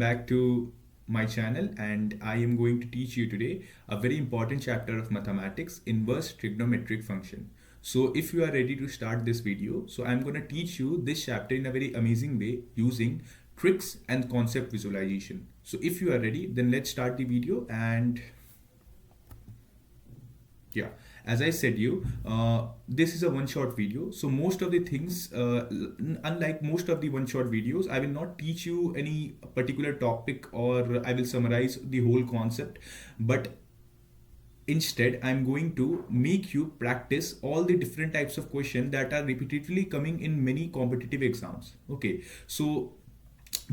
back to my channel, and I am going to teach you today a very important chapter of mathematics, inverse trigonometric function. So if you are ready to start this video, so I'm going to teach you this chapter in a very amazing way using tricks and concept visualization. So if you are ready, then let's start the video. And yeah, as I said you, this is a one-shot video. So most of the things, unlike most of the one-shot videos, I will not teach you any particular topic or I will summarize the whole concept, but instead I'm going to make you practice all the different types of questions that are repeatedly coming in many competitive exams. Okay, so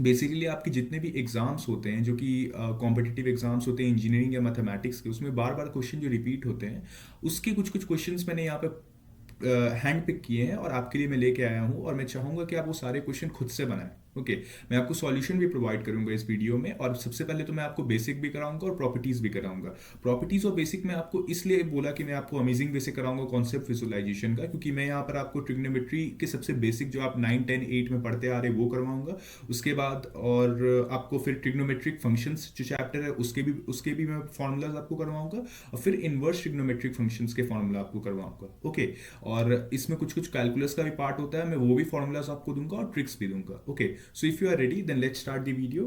basically आपके जितने भी exams होते हैं जो कि competitive exams होते हैं engineering या मैथमेटिक्स के, उसमें बार बार क्वेश्चन जो रिपीट होते हैं उसके कुछ कुछ क्वेश्चंस मैंने यहाँ पे हैंड पिक किए हैं और आपके लिए मैं लेके आया हूँ, और मैं चाहूँगा कि आप वो सारे क्वेश्चन खुद से बनाएं. ओके, मैं आपको सॉल्यूशन भी प्रोवाइड करूंगा इस वीडियो में, और सबसे पहले तो मैं आपको बेसिक भी कराऊंगा और प्रॉपर्टीज भी कराऊंगा. प्रॉपर्टीज और बेसिक में आपको इसलिए बोला कि मैं आपको अमेजिंग वे से कराऊंगा कॉन्सेप्ट विजुअलाइजेशन का, क्योंकि मैं यहाँ पर आपको ट्रिग्नोमेट्री के सबसे बेसिक जो आप 9, 10, 8 में पढ़ते आ रहे वो करवाऊंगा. उसके बाद और आपको फिर ट्रिग्नोमेट्रिक फंक्शंस जो चैप्टर है उसके भी मैं फॉर्मूलाज आपको करवाऊंगा, और फिर इनवर्स ट्रिग्नोमेट्रिक फंक्शंस के फॉर्मूला आपको करवाऊंगा. ओके, और इसमें कुछ कुछ कैलकुलस का भी पार्ट होता है, मैं वो भी फॉर्मूलाज आपको दूंगा और ट्रिक्स भी दूंगा. Okay, so if you are ready, then let's start the video.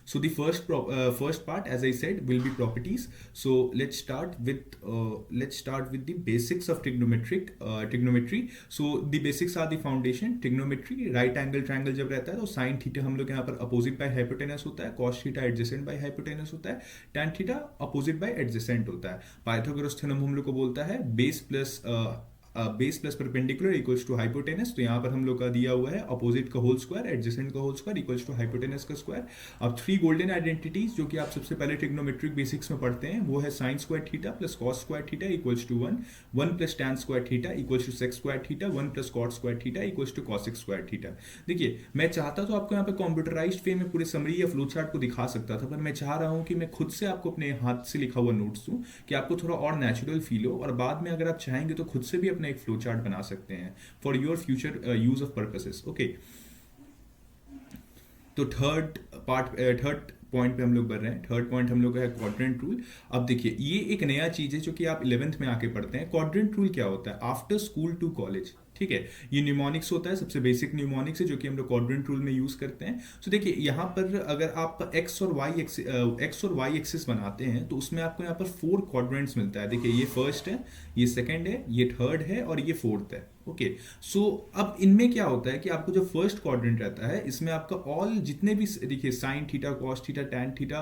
So the first part, as I said, will be properties. So let's start with the basics of trigonometry. So the basics are the foundation. Trigonometry, right angle triangle जब रहता है तो sin theta हम लोग यहाँ पर opposite by hypotenuse होता है, cos theta adjacent by hypotenuse होता है, tan theta opposite by adjacent होता है. पाइथागोरस थ्योरम हम लोग को बोलता है base plus perpendicular equals to hypotenuse. तो यहाँ पर हम लोग का दिया हुआ है अपोजिट का होल स्क्वायर एडजेसेंट का whole square equals to hypotenuse का स्क्वायर. अब 3 गोल्डन आइडेंटिटीज जो कि आप सबसे पहले ट्रिग्नोमेट्रिक बेसिक्स में पढ़ते हैं वो है sine square theta plus cos square theta equals to 1 plus tan square theta equals to sec square theta, 1 plus cot square theta equals to cosec square theta. देखिए, मैं चाहता तो आपको यहाँ पे कंप्यूटराइज्ड वे में पूरे समरी या फ्लो चार्ट को दिखा सकता था, पर मैं चाह रहा हूँ कि मैं खुद से आपको अपने हाथ से लिखा हुआ नोट्स दूँ कि आपको थोड़ा और नेचुरल फील हो, और बाद में अगर आप चाहेंगे तो खुद से भी अपना एक फ्लो चार्ट बना सकते हैं for your future use of purposes. Okay, तो थर्ड पॉइंट पे हम लोग बढ़ रहे हैं. थर्ड पॉइंट हम लोग का है क्वाड्रेंट रूल. अब देखिए, ये एक नया चीज है जो कि आप 11th में आके पढ़ते हैं. क्वाड्रेंट रूल क्या होता है? आफ्टर स्कूल टू कॉलेज, ठीक है, ये न्यूमोनिक्स होता है, सबसे बेसिक न्यूमोनिक्स है जो कि हम लोग क्वाड्रेंट रूल में यूज करते हैं. तो देखिए, यहाँ पर अगर आप एक्स और वाई एक्सिस बनाते हैं तो उसमें आपको यहाँ पर 4 क्वाड्रेंट्स मिलता है. देखिए, ये फर्स्ट है, ये सेकंड है, ये थर्ड है और ये फोर्थ है. ओके, सो अब इनमें क्या होता है कि आपको जो फर्स्ट क्वाड्रेंट रहता है इसमें आपका ऑल जितने भी देखिए sine theta, cos theta, tan theta,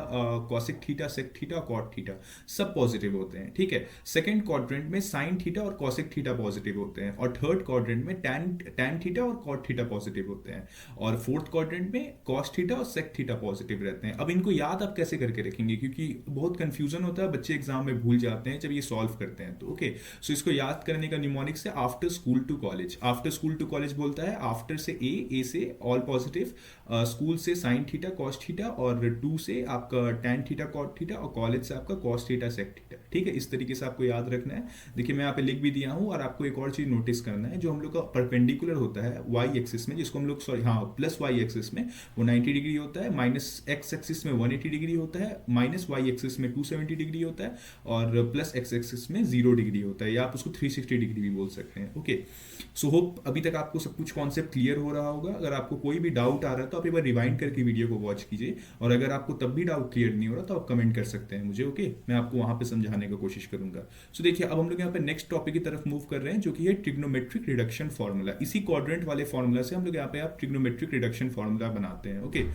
cosec theta, sec theta, cot theta सब पॉजिटिव होते हैं. ठीक है, सेकंड क्वाड्रेंट में साइन थीटा और कॉसेक थीटा पॉजिटिव होते हैं, और थर्ड क्वाड्रेंट में टैन थीटा और कॉट थीटा पॉजिटिव होते हैं, और फोर्थ क्वाड्रेंट में कॉस थीटा और सेक थीटा पॉजिटिव रहते हैं. अब इनको याद आप कैसे करके रखेंगे, क्योंकि बहुत कंफ्यूजन होता है, बच्चे एग्जाम में भूल जाते हैं जब ये सॉल्व करते हैं. तो ओके, सो इसको याद करने का निमोनिक्स है after school to college. After school to college बोलता है आफ्टर से ए से ऑल पॉजिटिव, स्कूल से साइन थीटा कॉस थीटा, और 2 से आपका टैन थीटा कॉट थीटा, और कॉलेज से आपका कॉस थीटा सेक थीटा. ठीक है, इस तरीके से आपको याद रखना है. देखिए, मैं यहाँ पे लिख भी दिया हूँ, और आपको एक और चीज नोटिस करना है, जो हम लोग का परपेंडिकुलर होता है वाई एक्सिस में, जिसको हम लोग प्लस वाई एक्सिस में वो 90 डिग्री होता है, माइनस एक्स एक्सिस में 180 डिग्री होता है, माइनस वाई एक्सिस में 270 डिग्री होता है, और प्लस एक्स एक्सिस में 0 डिग्री होता है, या आप उसको 360 डिग्री भी बोल सकते हैं. ओके, सो होप अभी तक आपको सब कुछ कॉन्सेप्ट क्लियर हो रहा होगा. अगर आपको कोई भी डाउट आ रहा है तो आप एक बार रिवाइंड करके वीडियो को वॉच कीजिए, और अगर आपको तब भी डाउट क्लियर नहीं हो रहा तो आप कमेंट कर सकते हैं मुझे. ओके, मैं आपको वहां पे समझाने की कोशिश करूंगा. सो देखिए, अब हम लोग यहाँ पे नेक्स्ट टॉपिक की तरफ मूव कर रहे हैं, जो कि है ट्रिग्नोमेट्रिक रिडक्शन फॉर्मूला. इसी क्वाड्रेंट वाले फॉर्मूला से हम लोग यहाँ पे आप ट्रिग्नोमेट्रिक रिडक्शन फॉर्मूला बनाते हैं. ओके,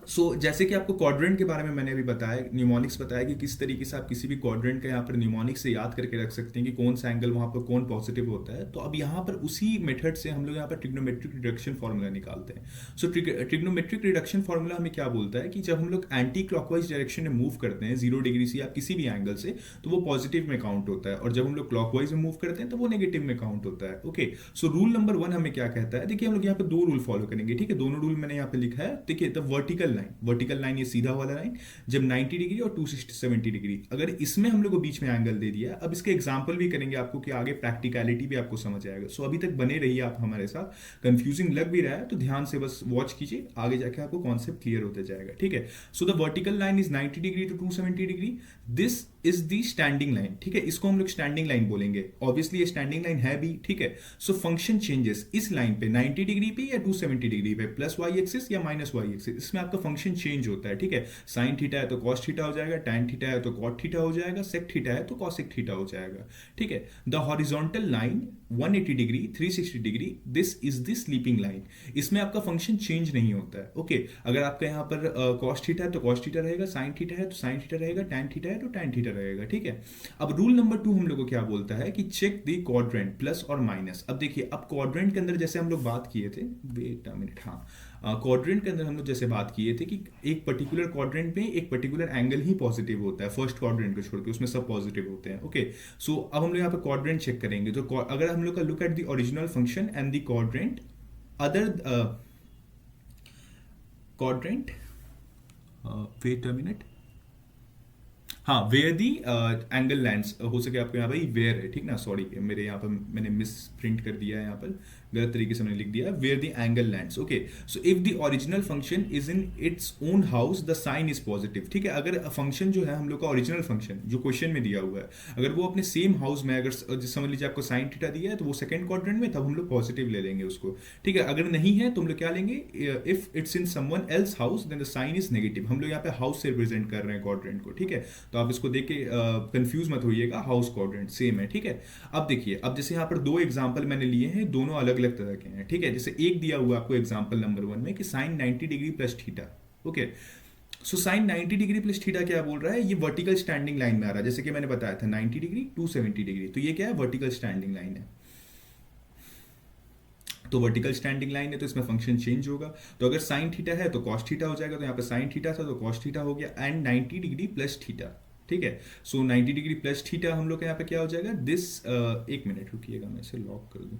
सो जैसे कि आपको क्वाड्रेंट के बारे में मैंने अभी बताया, न्यूमोनिक्स बताया कि किस तरीके से आप किसी भी क्वाड्रेंट का यहाँ पर न्यूमोनिक्स से याद करके रख सकते हैं कि कौन सा एंगल वहाँ पर कौन पॉजिटिव होता है. तो अब यहाँ पर उसी मेथड से हम लोग यहाँ पर ट्रिग्नोमेट्रिक रिडक्शन फॉर्मूला निकालते हैं. सो ट्रिग्नोमेट्रिक रिडक्शन फॉर्मूला हमें क्या बोलता है कि जब हम लोग एंटी क्लॉकवाइज डायरेक्शन में मूव करते हैं 0 डिग्री से या किसी भी एंगल से, तो वो पॉजिटिव में काउंट होता है, और जब हम लोग क्लॉकवाइज में मूव करते हैं तो वो नेगेटिव में काउंट होता है. ओके, सो रूल नंबर 1 हमें क्या कहता है? देखिए, हम लोग यहाँ पे 2 रूल फॉलो करेंगे. ठीक है, दोनों रूल मैंने यहाँ पे लिखा है. देखिए, द वर्टिकल वर्टिकल लाइन ये सीधा वाला लाइन जब 90 डिग्री और 270 डिग्री, अगर इसमें हम लोग को बीच में एंगल दे दिया। अब इसके एग्जांपल भी करेंगे आपको कि आगे प्रैक्टिकलिटी भी आपको समझ आएगा। सो अभी तक बने रहिए आप हमारे साथ। कंफ्यूजिंग लग भी रहा है तो ध्यान से बस वॉच कीजिए, आगे जाके आपको कॉन्सेप्ट क्लियर होते जाएगा, ठीक है। So the vertical line is 90 degree to 270 degree, this is the standing line, ठीक है। इसको हम लोग स्टैंडिंग लाइन बोलेंगे, ऑब्वियसली ये स्टैंडिंग लाइन है भी, ठीक है। सो फंक्शन चेंजेस इस लाइन पे 90 डिग्री पे या 270 डिग्री पे, प्लस वाई एक्सिस या माइनस वाई एक्सिस, इसमें आपका फंक्शन चेंज होता है, ठीक है। साइन थीटा है तो कॉस थीटा हो जाएगा, टैन थीटा है तो कॉट थीटा हो जाएगा, सेक थीटा है तो कॉसेक थीटा हो जाएगा, ठीक है। The horizontal line 180 degree 360 degree, this is the sleeping line, इसमें आपका फंक्शन चेंज नहीं होता है, ओके। अगर आपका यहाँ पर कॉस थीटा है तो कॉस थीटा रहेगा, साइन थीटा है तो साइन थीटा रहेगा, टैन थीटा है तो टैन थीटा रहेगा, ठीक है। अब रूल नंबर 2 हम लोग को क्या बोलता है कि चेक द क्वाड्रेंट प्लस और माइनस। अब देखिए, अब क्वाड्रेंट के अंदर जैसे हम लोग बात किए थे, वेट अ मिनट, हाँ, क्वाड्रेंट के अंदर हम लोग जैसे बात किए थे कि एक पर्टिकुलर क्वाड्रेंट में एक पर्टिकुलर एंगल ही पॉजिटिव होता है, फर्स्ट क्वाड्रेंट को छोड़ के उसमें सब पॉजिटिव होते हैं, ओके। सो अब हम लोग यहाँ पे क्वाड्रेंट चेक करेंगे, तो अगर हम लोग का look at the original function and the quadrant, other quadrant, wait a minute, हाँ, वेयर दी एंगल लैंड्स, हो सके आपको यहाँ पर वेयर है, ठीक ना, सॉरी मेरे यहाँ पर मैंने मिस प्रिंट कर दिया है, यहाँ पर गलत तरीके से मैंने लिख दिया, where the angle lands, okay. So if the original function is in its own house the sine is positive, ठीक है। अगर फंक्शन जो है हम लोग का ओरिजिनल फंक्शन जो क्वेश्चन में दिया हुआ है, अगर वो अपने सेम हाउस में, अगर समझ लीजिए आपको साइन थीटा दिया है तो वो सेकंड क्वाड्रेंट में, तब हम लोग पॉजिटिव ले लेंगे उसको, ठीक है। अगर नहीं है तो हम लोग क्या लेंगे, if it's in someone else's house then the sine is negative. हम लोग यहाँ पे हाउस से रिप्रेजेंट कर रहे हैं क्वाड्रेंट को, ठीक है। तो आप इसको देख के कंफ्यूज मत होइएगा, हाउस क्वाड्रेंट सेम है, ठीक है। अब देखिए, अब जैसे यहाँ पर 2 एग्जांपल मैंने लिए हैं, दोनों अलग अलग तरह के हैं, ठीक है। जैसे एक दिया हुआ आपको एग्जांपल नंबर 1 में कि sine 90 degree plus theta, okay. So sine 90 degree plus theta क्या बोल रहा है, ये वर्टिकल स्टैंडिंग लाइन में आ रहा है, जैसे कि मैंने बताया था 90 डिग्री 270 डिग्री, तो ये क्या है, वर्टिकल स्टैंडिंग लाइन है। तो वर्टिकल स्टैंडिंग लाइन है तो इसमें फंक्शन चेंज होगा, तो अगर साइन थीटा है तो कॉस थीटा हो जाएगा, तो यहाँ पे साइन थीटा था तो कॉस थीटा हो गया, एंड 90 डिग्री प्लस थीटा, ठीक है। सो 90 डिग्री प्लस थीटा हम लोग का यहाँ पे क्या हो जाएगा, दिस, एक मिनट रुकिएगा, मैं इसे लॉक कर दूं।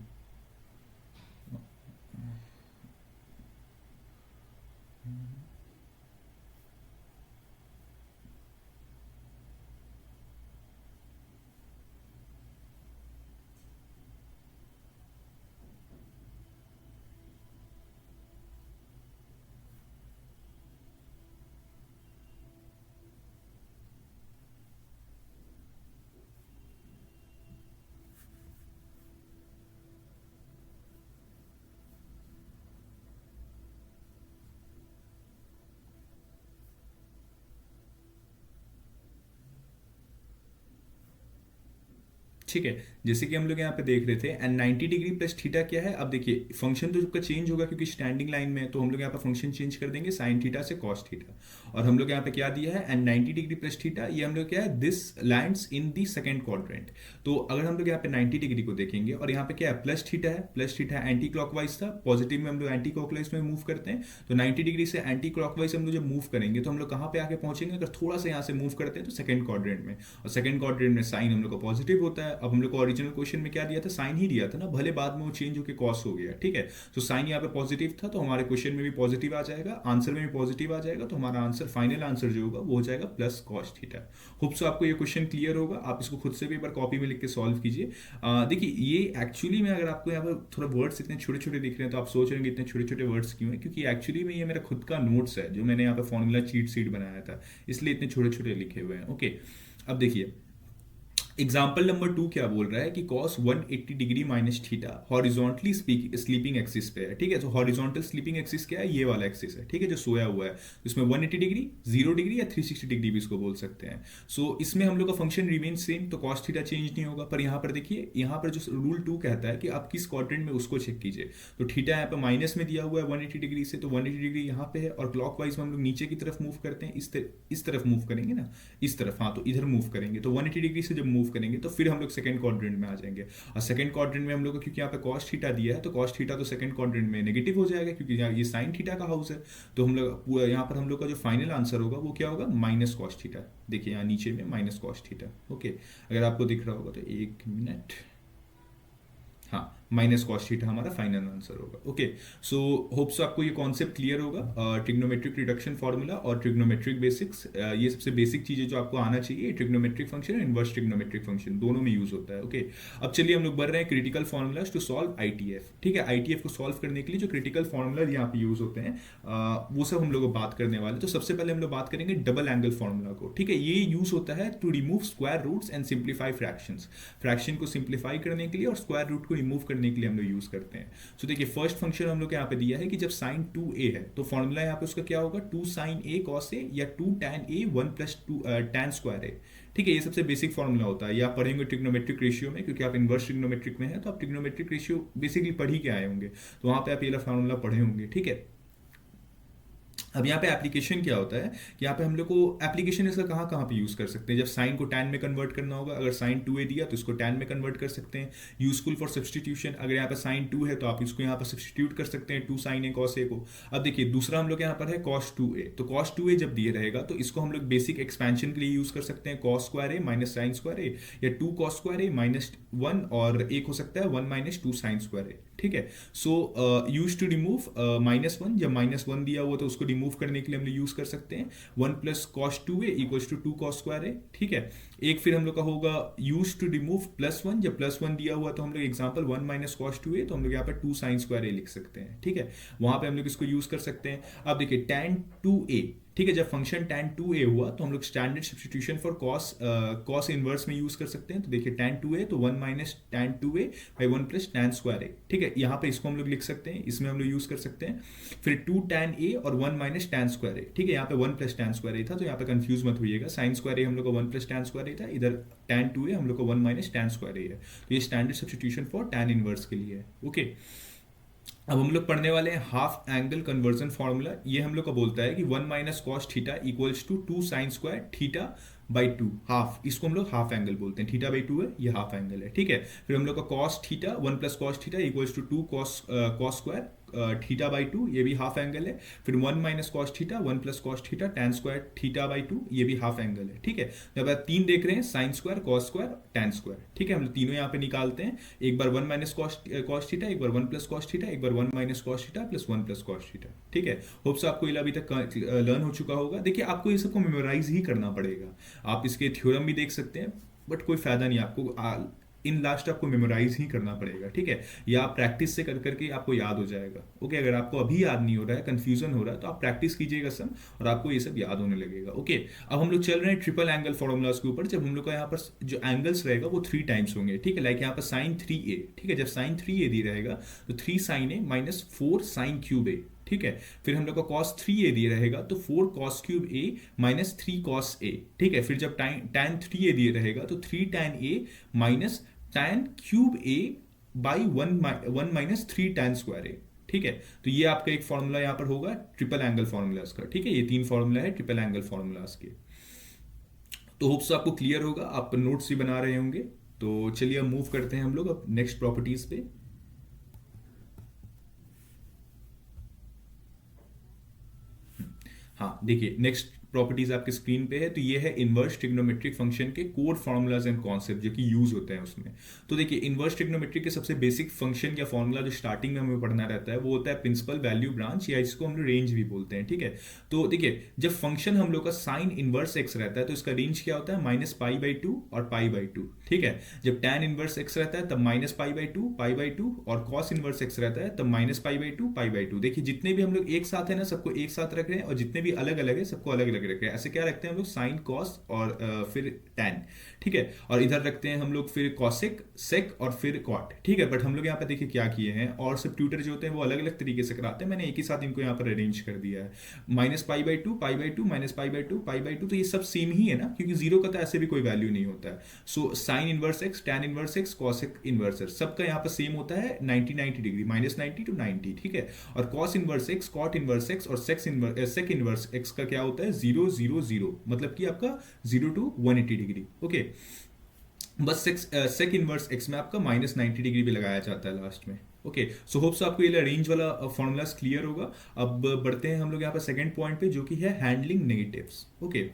ठीक है, जैसे कि हम लोग यहाँ पे देख रहे थे, एंड 90 डिग्री प्लस थीटा क्या है। अब देखिए फंक्शन तो सबका चेंज होगा क्योंकि स्टैंडिंग लाइन में है, तो हम लोग यहाँ पे फंक्शन चेंज कर देंगे साइन थीटा से कॉस थीटा, और हम लोग यहाँ पे क्या दिया है, एंड 90 डिग्री प्लस थीटा, ये हम लोग क्या है, this lands in the second quadrant. तो अगर हम लोग यहाँ पे 90 डिग्री को देखेंगे और यहाँ पे क्या है, प्लस थीटा है, प्लस थीटा एंटी क्लॉकवाइज था, पॉजिटिव में हम लोग एंटी क्लॉकवाइज में मूव करते हैं, तो 90 डिग्री से एंटी क्लॉकवाइज हम लोग जब मूव करेंगे तो हम लोग कहाँ पे आके पहुंचेंगे, अगर थोड़ा सा यहाँ से मूव करते हैं तो सेकंड क्वाड्रेंट में, और सेकंड क्वाड्रेंट में साइन हम लोग को पॉजिटिव होता है। अब हम लोग को ओरिजिनल क्वेश्चन में क्या दिया था, साइन ही दिया था ना, भले बाद में वो चेंज होकर कॉस हो गया, ठीक है। तो साइन यहाँ पे पॉजिटिव था तो हमारे क्वेश्चन में भी पॉजिटिव आ जाएगा, आंसर में भी पॉजिटिव आ जाएगा, तो हमारा आंसर, फाइनल आंसर जो होगा वो हो जाएगा plus cos theta. Hope so आपको ये क्वेश्चन क्लियर होगा, आप इसको खुद से भी एक बार कॉपी में लिख के सॉल्व कीजिए। देखिए ये एक्चुअली में, अगर आपको यहाँ पर थोड़ा वर्ड्स इतने छोटे छोटे दिख रहे हैं तो आप सोच रहे हैं इतने छोटे छोटे वर्ड्स क्यों है, क्योंकि एक्चुअली में ये मेरा खुद का नोट्स है जो मैंने यहाँ पे फॉर्मूला चीट शीट बनाया था, इसलिए इतने छोटे छोटे लिखे हुए हैं, ओके। अब देखिए एग्जाम्पल नंबर 2 क्या बोल रहा है कि cos 180 degree minus theta horizontally sleeping axis पे है, ठीक है। तो हॉरिजॉन्टल स्लीपिंग एक्सिस क्या है, ये वाला एक्सिस है, ठीक है, जो सोया हुआ है। इसमें 180 डिग्री, 0 डिग्री या 360 डिग्री भी इसको बोल सकते हैं। सो इसमें हम लोग का फंक्शन रिमेन सेम, तो cos थीटा चेंज नहीं होगा। पर यहाँ पर देखिए, यहाँ पर जो रूल 2 कहता है कि आप किस क्वाड्रेंट में उसको चेक कीजिए, तो थीटा यहाँ पे माइनस में दिया हुआ है 180 डिग्री से, तो 180 डिग्री यहाँ पे है, और क्लॉकवाइज में हम लोग नीचे की तरफ मूव करते हैं, इस तरफ मूव करेंगे ना, इस तरफ, हाँ, तो इधर मूव करेंगे, तो 180 डिग्री से जब मूव करेंगे तो फिर हम लोग सेकंड क्वाड्रेंट में आ जाएंगे, और सेकंड क्वाड्रेंट में हम लोग को क्योंकि यहाँ पे cos थीटा दिया है, तो cos थीटा तो सेकंड क्वाड्रेंट में नेगेटिव हो जाएगा क्योंकि ये sin थीटा का हाउस है। तो हम लोग पूरा यहाँ पर हम लोग का जो फाइनल आंसर होगा वो क्या होगा, माइनस cos थीटा। देखिए यहाँ नीचे में माइनस cos थीटा, ओके। अगर आपको दिख रहा होगा तो एक मिनट, हाँ, माइनस कॉस थीटा हमारा फाइनल आंसर होगा। ओके, सो होप सो आपको ये कॉन्सेप्ट क्लियर होगा। ट्रिग्नोमेट्रिक रिडक्शन फार्मूला और ट्रिग्नोमेट्रिक बेसिक्स, ये सबसे बेसिक चीज़ें जो आपको आना चाहिए। ट्रिग्नोमेट्रिक फंक्शन और इनवर्स ट्रिग्नोमेट्रिक फंक्शन दोनों में यूज होता है। ओके, अब चलिए हम लोग बढ़ रहे हैं critical formulas to solve ITF. ठीक है, आईटीएफ को सॉल्व करने के लिए जो क्रिटिकल फार्मूला यहाँ पे यूज होते हैं वो सब हम लोग बात करने वाले। तो सबसे पहले हम लोग बात करेंगे डबल एंगल फार्मूला को। ठीक है, ये यूज होता है to remove square roots and simplify fractions. Fraction को सिंप्लीफाई करने के लिए और स्क्वायर रूट को रिमूव करने के लिए हम लोग यूज करते हैं। सो देखिए, फर्स्ट फंक्शन हम लोग यहाँ पे दिया है कि जब साइन 2a है तो फॉर्मूला यहाँ पे उसका क्या होगा, 2 sin a cos a या 2 tan a 1 plus 2 tan square a। ठीक है, ये सबसे बेसिक फॉर्मूला होता है। ये आप पढ़ेंगे ट्रिग्नोमेट्रिक रेशियो में, क्योंकि आप इनवर्स ट्रिग्नोमेट्रिक में है तो आप ट्रिग्नोमेट्रिक रेशियो बेसिकली पढ़ ही के आए होंगे, तो वहां पे आप ये फॉर्मूला पढ़े होंगे। ठीक है, अब यहाँ पे एप्लीकेशन क्या होता है कि यहाँ पे हम लोग को एप्लीकेशन इसका कहाँ कहाँ पे यूज़ कर सकते हैं। जब साइन को टैन में कन्वर्ट करना होगा, अगर साइन 2a दिया तो इसको टैन में कन्वर्ट कर सकते हैं। यूजफुल फॉर सब्सटीट्यूशन, अगर यहाँ पे साइन 2 है तो आप इसको यहाँ पर सब्सटीट्यूट कर सकते हैं 2 sin a cos a को। अब देखिए, दूसरा हम लोग यहाँ पर है cos 2a, तो cos 2a जब दिए रहेगा तो इसको हम लोग बेसिक एक्सपेंशन के लिए यूज़ कर सकते हैं, cos square a minus sine square a, या 2 cos स्क्वायर a माइनस 1, और एक हो सकता है 1 माइनस 2 sin स्क्वायर a। ठीक है, सो यूज टू रिमूव -1, जब -1 दिया हुआ तो उसको रिमूव करने के लिए हम लोग यूज कर सकते हैं 1 plus cos 2a equals to 2 cos square a। ठीक है, एक फिर हम लोग का होगा यूज टू रिमूव +1, जब +1 दिया हुआ तो हम लोग एग्जांपल 1 माइनस कॉस 2a, तो हम लोग यहाँ पर 2 sin स्क्वायर a लिख सकते हैं। ठीक है, वहां पे हम लोग इसको यूज कर सकते हैं। अब देखिए tan 2a, ठीक है, जब फंक्शन tan 2a हुआ तो हम लोग standard substitution for cos inverse में यूज कर सकते हैं। तो देखिए tan 2a तो 1 minus tan 2a by 1 plus tan square a। ठीक है, यहाँ पे इसको हम लोग लिख सकते हैं, इसमें हम लोग यूज कर सकते हैं। फिर 2 tan a और 1 माइनस tan स्क्वायर a। ठीक है, यहाँ पे 1 प्लस tan स्क्वायर a था, तो यहाँ पे कंफ्यूज मत होइएगा। साइन स्क्वायर a हम लोग का 1 प्लस tan स्क्वायर a था, इधर tan 2a हम लोग का 1 माइनस tan स्क्वायर a है। तो ये standard substitution for tan inverse के लिए है। ओके, अब हम लोग पढ़ने वाले हैं हाफ एंगल कन्वर्जन फॉर्मूला। ये हम लोग का बोलता है कि 1 minus cos theta equals to 2 sine square theta by 2 half. इसको हम लोग हाफ एंगल बोलते हैं, थीटा बाई 2 है, ये हाफ एंगल है। ठीक है, फिर हम लोग का cos theta 1 plus cos theta equals to 2 cos square theta by 2, ये भी हाफ एंगल है। फिर 1 minus cos theta 1 plus cos theta tan square theta by 2, ये भी हाफ एंगल है। ठीक है, जब आप 3 देख रहे हैं, sine square cos square tan square. ठीक है, हम लोग तीनों यहाँ पे निकालते हैं, एक बार 1 माइनस कॉस थीटा, एक बार 1 प्लस कॉस थीटा, एक बार 1 minus cos theta plus 1 plus cos theta. ठीक है, होप्स आपको ये अभी तक लर्न हो चुका होगा। देखिए, आपको ये सबको मेमोराइज ही करना पड़ेगा। आप इसके थ्योरम भी देख सकते हैं, बट कोई फायदा नहीं, आपको इन लास्ट आपको मेमोराइज ही करना पड़ेगा। ठीक है, या आप प्रैक्टिस से कर करके आपको याद हो जाएगा। ओके, अगर आपको अभी याद नहीं हो रहा है, कंफ्यूजन हो रहा है, तो आप प्रैक्टिस कीजिएगा सब, और आपको ये सब याद होने लगेगा। ओके, अब हम लोग चल रहे हैं ट्रिपल एंगल फॉर्मूलाज के ऊपर। जब हम लोग का यहाँ पर जो एंगल्स रहेगा वो 3 टाइम्स होंगे। ठीक है, लाइक यहाँ पर साइन 3a। ठीक है, जब साइन 3a दी रहेगा तो 3 sin a minus 4 sin cube a। ठीक है, फिर हम लोग का cos 3a दिए रहेगा तो 4 cos cube a minus 3 cos a। ठीक है, फिर जब tan 3a दिए रहेगा तो 3 tan a minus tan cube a by 1 minus 3 tan square a। ठीक है, तो ये आपका एक फॉर्मूला यहाँ पर होगा ट्रिपल एंगल फॉर्मूलाज का। ठीक है, ये 3 फॉर्मूला है ट्रिपल एंगल फॉर्मूलाज के। तो होप्स आपको क्लियर होगा, आप नोट्स भी बना रहे होंगे। तो चलिए अब मूव करते हैं हम लोग अब नेक्स्ट प्रॉपर्टीज पे। हाँ, देखिए नेक्स्ट प्रॉपर्टीज आपके स्क्रीन पे है। तो ये है इनवर्स ट्रिग्नोमेट्रिक फंक्शन के कोर फॉर्मूलाज एंड कॉन्सेप्ट जो कि यूज होते हैं उसमें। तो देखिए, इनवर्स ट्रिग्नोमेट्रिक के सबसे बेसिक फंक्शन या फॉर्मूला जो स्टार्टिंग में हमें पढ़ना रहता है वो होता है प्रिंसिपल वैल्यू ब्रांच, या इसको हम लोग रेंज भी बोलते हैं। ठीक है, तो देखिए, जब फंक्शन हम लोग का साइन इनवर्स एक्स रहता है तो इसका रेंज क्या होता है, -π/2 और π/2। ठीक है, जब tan इनवर्स एक्स रहता है तब -π/2 π/2, और cos इनवर्स एक्स रहता है तब -π/2 π/2। देखिए, जितने भी हम लोग एक साथ है ना, सबको एक साथ रख रहे हैं, और जितने भी अलग अलग है सबको अलग अलग रख रहे हैं। ऐसे क्या रखते हैं हम लोग, साइन कॉस और फिर tan। ठीक है, और इधर रखते हैं हम लोग फिर कॉसेक सेक और फिर कॉट। ठीक है, बट हम लोग यहाँ पे देखिए क्या किए हैं, और सब ट्यूटर जो होते हैं वो अलग अलग तरीके से कराते हैं, मैंने एक ही साथ इनको यहाँ पर अरेंज कर दिया है। -π/2 π/2 -π/2 π/2, तो ये सब सेम ही है ना, क्योंकि जीरो का तो ऐसे भी कोई वैल्यू नहीं होता है। So sine inverse x, tan inverse x, cosec inverse x, सबका यहाँ पर सेम होता है 90 डिग्री, -90 to 90। ठीक है, और cos inverse x, cot inverse x और सेक इनवर्स एक्स का क्या होता है 0 0 0, मतलब कि आपका 0 to 180 डिग्री। ओके, बस सेक इनवर्स एक्स में आपका -90 डिग्री भी लगाया जाता है लास्ट में। ओके, सो होप्स आपको ये रेंज वाला फॉर्मूलाज क्लियर होगा। अब बढ़ते हैं हम लोग यहाँ पर सेकंड पॉइंट पे, जो कि है हैंडलिंग नेगेटिव्स। ओके,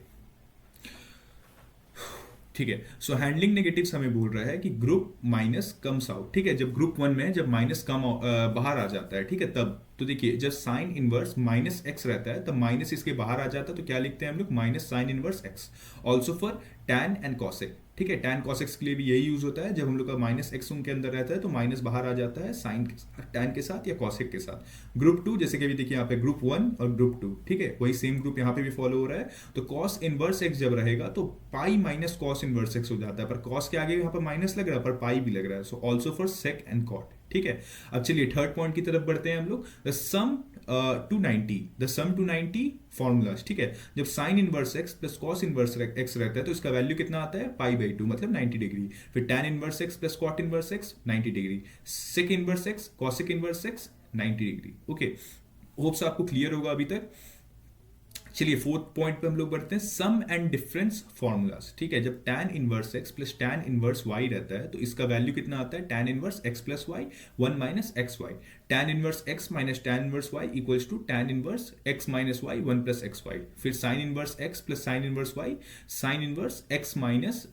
ठीक है। सो हैंडलिंग नेगेटिव्स हमें बोल रहा है कि ग्रुप माइनस कम्स आउट, ठीक है, जब ग्रुप वन में जब माइनस बाहर आ जाता है, ठीक है, तब तो देखिए जब साइन इनवर्स माइनस एक्स रहता है तब माइनस इसके बाहर आ जाता है, तो क्या लिखते हैं हम लोग, minus sine inverse x. Also for tan and cosec, ठीक है, टैन कॉसेक्स के लिए भी यही यूज होता है, जब हम लोग का माइनस एक्स उनके अंदर रहता है तो माइनस बाहर आ जाता है साइन टैन के साथ या कॉसेक के साथ। ग्रुप टू जैसे कि अभी देखिए यहाँ पे ग्रुप वन और ग्रुप टू, ठीक है, वही सेम ग्रुप यहाँ पे भी फॉलो हो रहा है। तो कॉस इनवर्स एक्स जब रहेगा तो pi minus cos inverse x हो जाता है, पर कॉस के आगे यहाँ पर माइनस लग रहा है पर पाई भी लग रहा है। So also for sec and cot, ठीक है। अब चलिए थर्ड पॉइंट की तरफ बढ़ते हैं हम लोग। The sum to 90, the sum to 90 formulas, ठीक है, जब sine inverse x plus cos inverse x रहता है तो इसका वैल्यू कितना आता है, पाई बाई टू, मतलब 90 डिग्री। फिर tan inverse x plus cot inverse x 90 degree, sec inverse x cosec inverse x 90 degree. Okay, hopes आपको क्लियर होगा अभी तक। चलिए फोर्थ पॉइंट पे हम लोग बढ़ते हैं, सम एंड डिफरेंस फॉर्मूलाज, ठीक है, जब tan inverse x plus tan inverse y रहता है तो इसका वैल्यू कितना आता है, tan inverse x plus y 1 minus x y. tan inverse x minus tan inverse y equals to tan inverse x minus y 1 plus x y. फिर sin inverse x plus sin inverse y, sin inverse x minus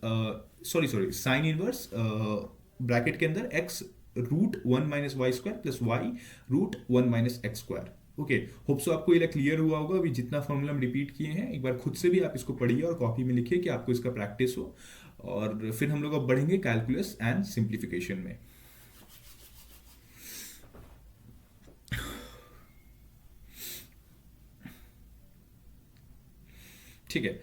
sin inverse bracket के अंदर x root 1 minus y square plus y root 1 minus x square. Okay, hope so आपको ये clear हुआ होगा। अभी जितना formula हम रिपीट किए हैं एक बार खुद से भी आप इसको पढ़िए और कॉपी में लिखिए कि आपको इसका प्रैक्टिस हो। और फिर हम लोग अब बढ़ेंगे कैलकुलस एंड सिंप्लीफिकेशन में। ठीक है,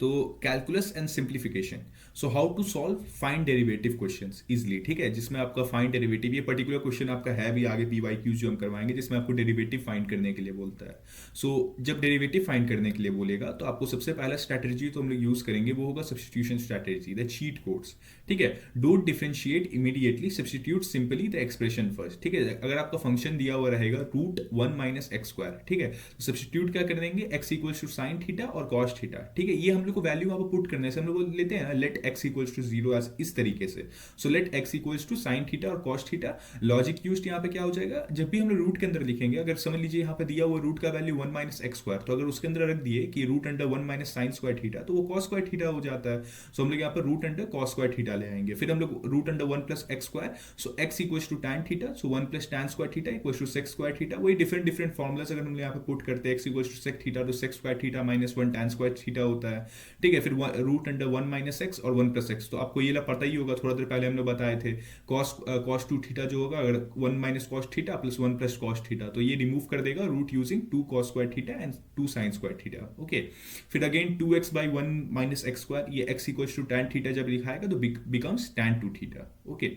तो calculus and simplification, so how to solve find derivative questions easily, ठीक है, जिसमें आपका फाइंड डेरिवेटिव, ये पर्टिकुलर क्वेश्चन आपका है भी आगे पीवाईक्यू जो हम करवाएंगे, जिसमें आपको डेरिवेटिव फाइंड करने के लिए बोलता है। सो जब डेरिवेटिव फाइंड करने के लिए बोलेगा तो आपको सबसे पहला स्ट्रैटेजी तो हम लोग यूज करेंगे वो होगा substitution strategy, the cheat codes, ठीक है। Don't differentiate immediately, substitute simply the expression first, ठीक है। अगर आपका फंक्शन दिया हुआ रहेगा रूट 1 माइनस एक्स स्क्वायर, ठीक है, तो सब्स्टिट्यूट क्या कर देंगे, x equals to sine theta और कॉस थीटा, ठीक है, ये हम लोग को वैल्यू वहां पर पुट करने से हम लोग लेते हैं ना, let x equals to zero as, इस तरीके से। So let x equals to sine theta और कॉस थीटा। लॉजिक यूज्ड यहाँ पे क्या हो जाएगा, जब भी हम लोग रूट के अंदर लिखेंगे, अगर समझ लीजिए यहाँ पे दिया हुआ रूट का वैल्यू 1 माइनस एक्स स्क्वायर, तो अगर उसके अंदर रख दिए कि root under 1 minus sine square theta, तो वो कॉस स्क्वायर थीटा हो जाता है। सो हम लोग यहाँ पर root under cos square theta ले आएंगे। फिर हम लोग root under 1 plus x square, so x equals to tan theta, so 1 plus tan square theta equals to sec square theta. वही डिफरेंट डिफरेंट फॉर्मुलास अगर हम यहाँ पे पुट करते हैं, x equals to sec theta, तो sec square theta minus 1 tan square theta होता है, ठीक है। फिर रूट अंडर 1 माइनस एक्स और 1 प्लस एक्स, तो आपको ये पता ही होगा, थोड़ा देर पहले हमने बताए थे, कॉस टू थीटा जो होगा, अगर 1 minus cos theta plus 1 plus cos theta, तो ये रिमूव कर देगा root using 2 cos square theta and 2 sine square theta. Okay, फिर again 2x by 1 minus x square, ये x equals to tan theta जब लिखाएगा तो बिकम्स टैन 2 थीटा। ओके,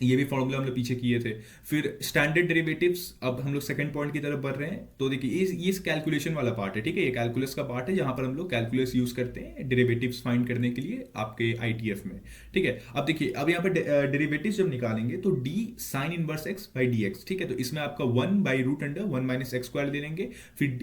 ये भी फॉर्मूला हम लोग पीछे किए थे। फिर स्टैंडर्ड डेरिवेटिव्स, अब हम लोग सेकंड पॉइंट की तरफ बढ़ रहे हैं। तो देखिए ये कैलकुलेशन वाला पार्ट है, ठीक है, ये कैलकुलस का पार्ट है जहां पर हम लोग कैलकुलस यूज करते हैं डेरिवेटिव्स फाइंड करने के लिए आपके आईटीएफ में, ठीक है। अब देखिए अब यहाँ पर डेरिवेटिव्स जब निकालेंगे तो d sine inverse x by d x, ठीक है, तो इसमें आपका 1 by root under 1 minus x square ले लेंगे। फिर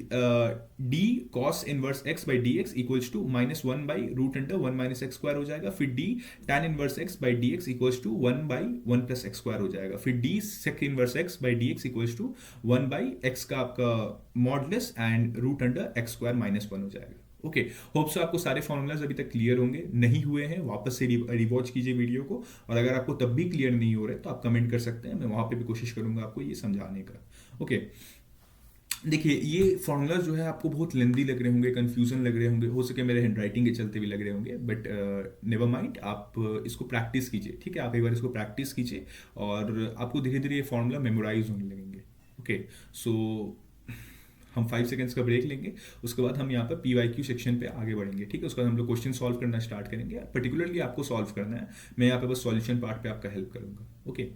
d cos inverse x by d x equals to minus 1 by root under 1 minus x square हो जाएगा। फिर d tan inverse x by d x equals to 1 by 1 plus x square हो जाएगा। फिर d sec inverse x by d x equals to 1 by x का आपका modulus and root under x square minus 1 हो जाएगा। Okay, hope so आपको सारे formulas अभी तक क्लियर होंगे। नहीं हुए हैं वापस से रिवॉच कीजिए वीडियो को, और अगर आपको तब भी क्लियर नहीं हो रहे तो आप कमेंट कर सकते हैं, मैं वहां पे भी कोशिश करूंगा आपको ये समझाने का। ओके, देखिए ये फॉर्मूला जो है आपको बहुत लेंदी लग रहे होंगे, कंफ्यूजन लग रहे होंगे, हो सके मेरे हैंडराइटिंग के चलते भी लग रहे होंगे, बट नेवर माइंड, आप इसको प्रैक्टिस कीजिए, ठीक है, आप एक बार इसको प्रैक्टिस कीजिए और आपको धीरे धीरे ये फॉर्मूला मेमोराइज होने लगेंगे। ओके, सो हम 5 सेकेंड्स का ब्रेक लेंगे, उसके बाद हम यहाँ पर पीवाईक्यू सेक्शन पे आगे बढ़ेंगे, ठीक है। उसके बाद हम लोग क्वेश्चन सॉल्व करना स्टार्ट करेंगे, पर्टिकुलरली आपको सॉल्व करना है, मैं यहाँ पे बस सॉल्यूशन पार्ट पे आपका हेल्प करूंगा। ओके,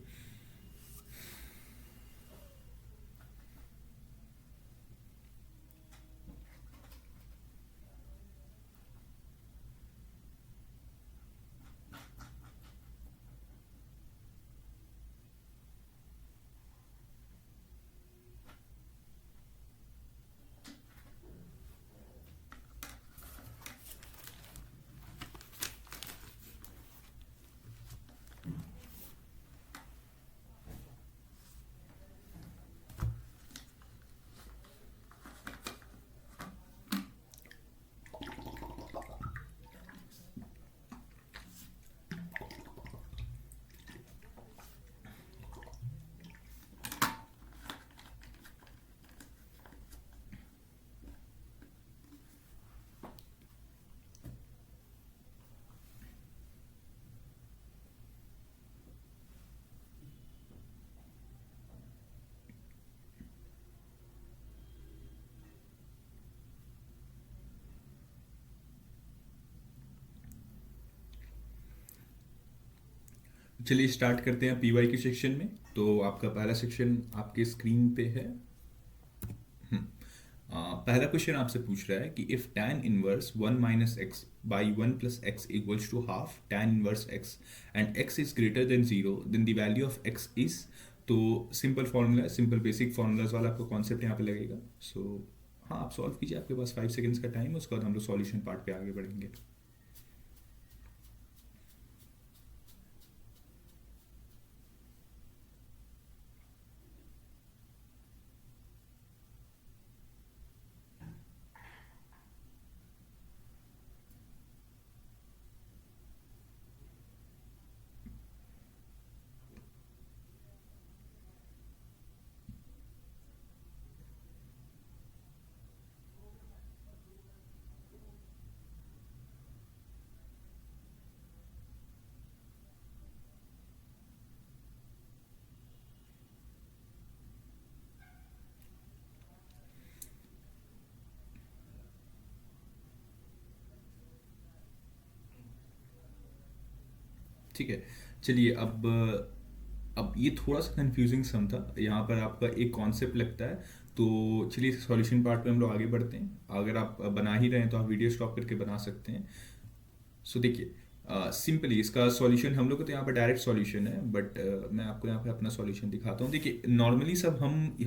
चलिए स्टार्ट करते हैं पीवाई के सेक्शन में। तो आपका पहला सेक्शन आपके स्क्रीन पे है। पहला क्वेश्चन आपसे पूछ रहा है कि if tan inverse 1 minus x by 1 plus x equals to half tan inverse x and x is greater than zero then the value of x is. तो simple formula, simple basic formulas वाला आपको concept यहाँ पे लगेगा। सो हाँ, आप solve कीजिए, आपके पास 5 सेकेंड्स का टाइम है, उसके बाद हम लोग सॉल्यूशन पार्ट पे आगे बढ़ेंगे। ठीक है, चलिए अब ये थोड़ा सा कंफ्यूजिंग सम था, यहाँ पर आपका एक कॉन्सेप्ट लगता है। तो चलिए सॉल्यूशन पार्ट पे हम लोग आगे बढ़ते हैं। अगर आप बना ही रहे हैं तो आप वीडियो स्टॉप करके बना सकते हैं। सो देखिए, सिंपली इसका सॉल्यूशन हम लोग को तो यहाँ पर डायरेक्ट सॉल्यूशन है, बट मैं आपको यहाँ पे अपना सॉल्यूशन दिखाता हूँ। देखिए नॉर्मली सब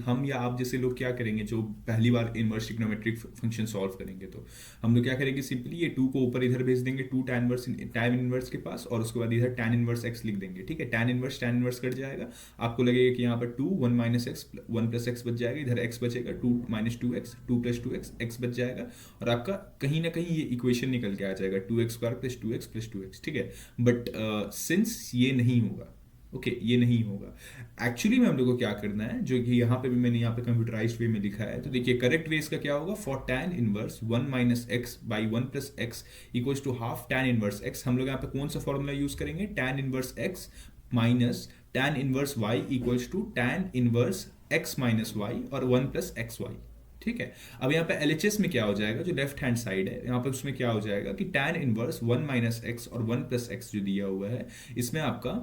हम या आप जैसे लोग क्या करेंगे जो पहली बार इनवर्स ट्रिग्नोमेट्रिक फंक्शन सॉल्व करेंगे, तो हम लोग क्या करेंगे, सिंपली ये 2 को ऊपर इधर भेज देंगे 2 tan इनवर्स के पास, और उसके बाद इधर tan इनवर्स x लिख देंगे। ठीक है, tan इनवर्स कट जाएगा, आपको लगेगा कि यहाँ पर 2 1 माइनस एक्स 1 प्लस एक्स बच जाएगा, इधर x बचेगा 2 minus 2x 2 plus 2x x बच जाएगा, और आपका कहीं ना कहीं ये इक्वेशन निकल के आ जाएगा 2x square plus 2x plus 2x। ठीक है, बट सिंस ये नहीं होगा, ओके ये नहीं होगा। एक्चुअली में हम लोग को क्या करना है, जो कि यहाँ पे भी मैंने यहाँ पे कंप्यूटराइज्ड वे में लिखा है, तो देखिए करेक्ट वे इसका क्या होगा, for tan inverse 1 minus x by 1 plus x equals to half tan inverse x। हम लोग यहाँ पे कौन सा फॉर्मूला यूज करेंगे, tan inverse x minus tan inverse y equals to tan inverse x minus y और 1 प्लस एक्स वाई। ठीक है, अब यहाँ पे LHS में क्या हो जाएगा, जो लेफ्ट हैंड साइड है यहाँ पे उसमें क्या हो जाएगा कि tan इनवर्स 1 माइनस एक्स और 1 प्लस एक्स जो दिया हुआ है इसमें आपका,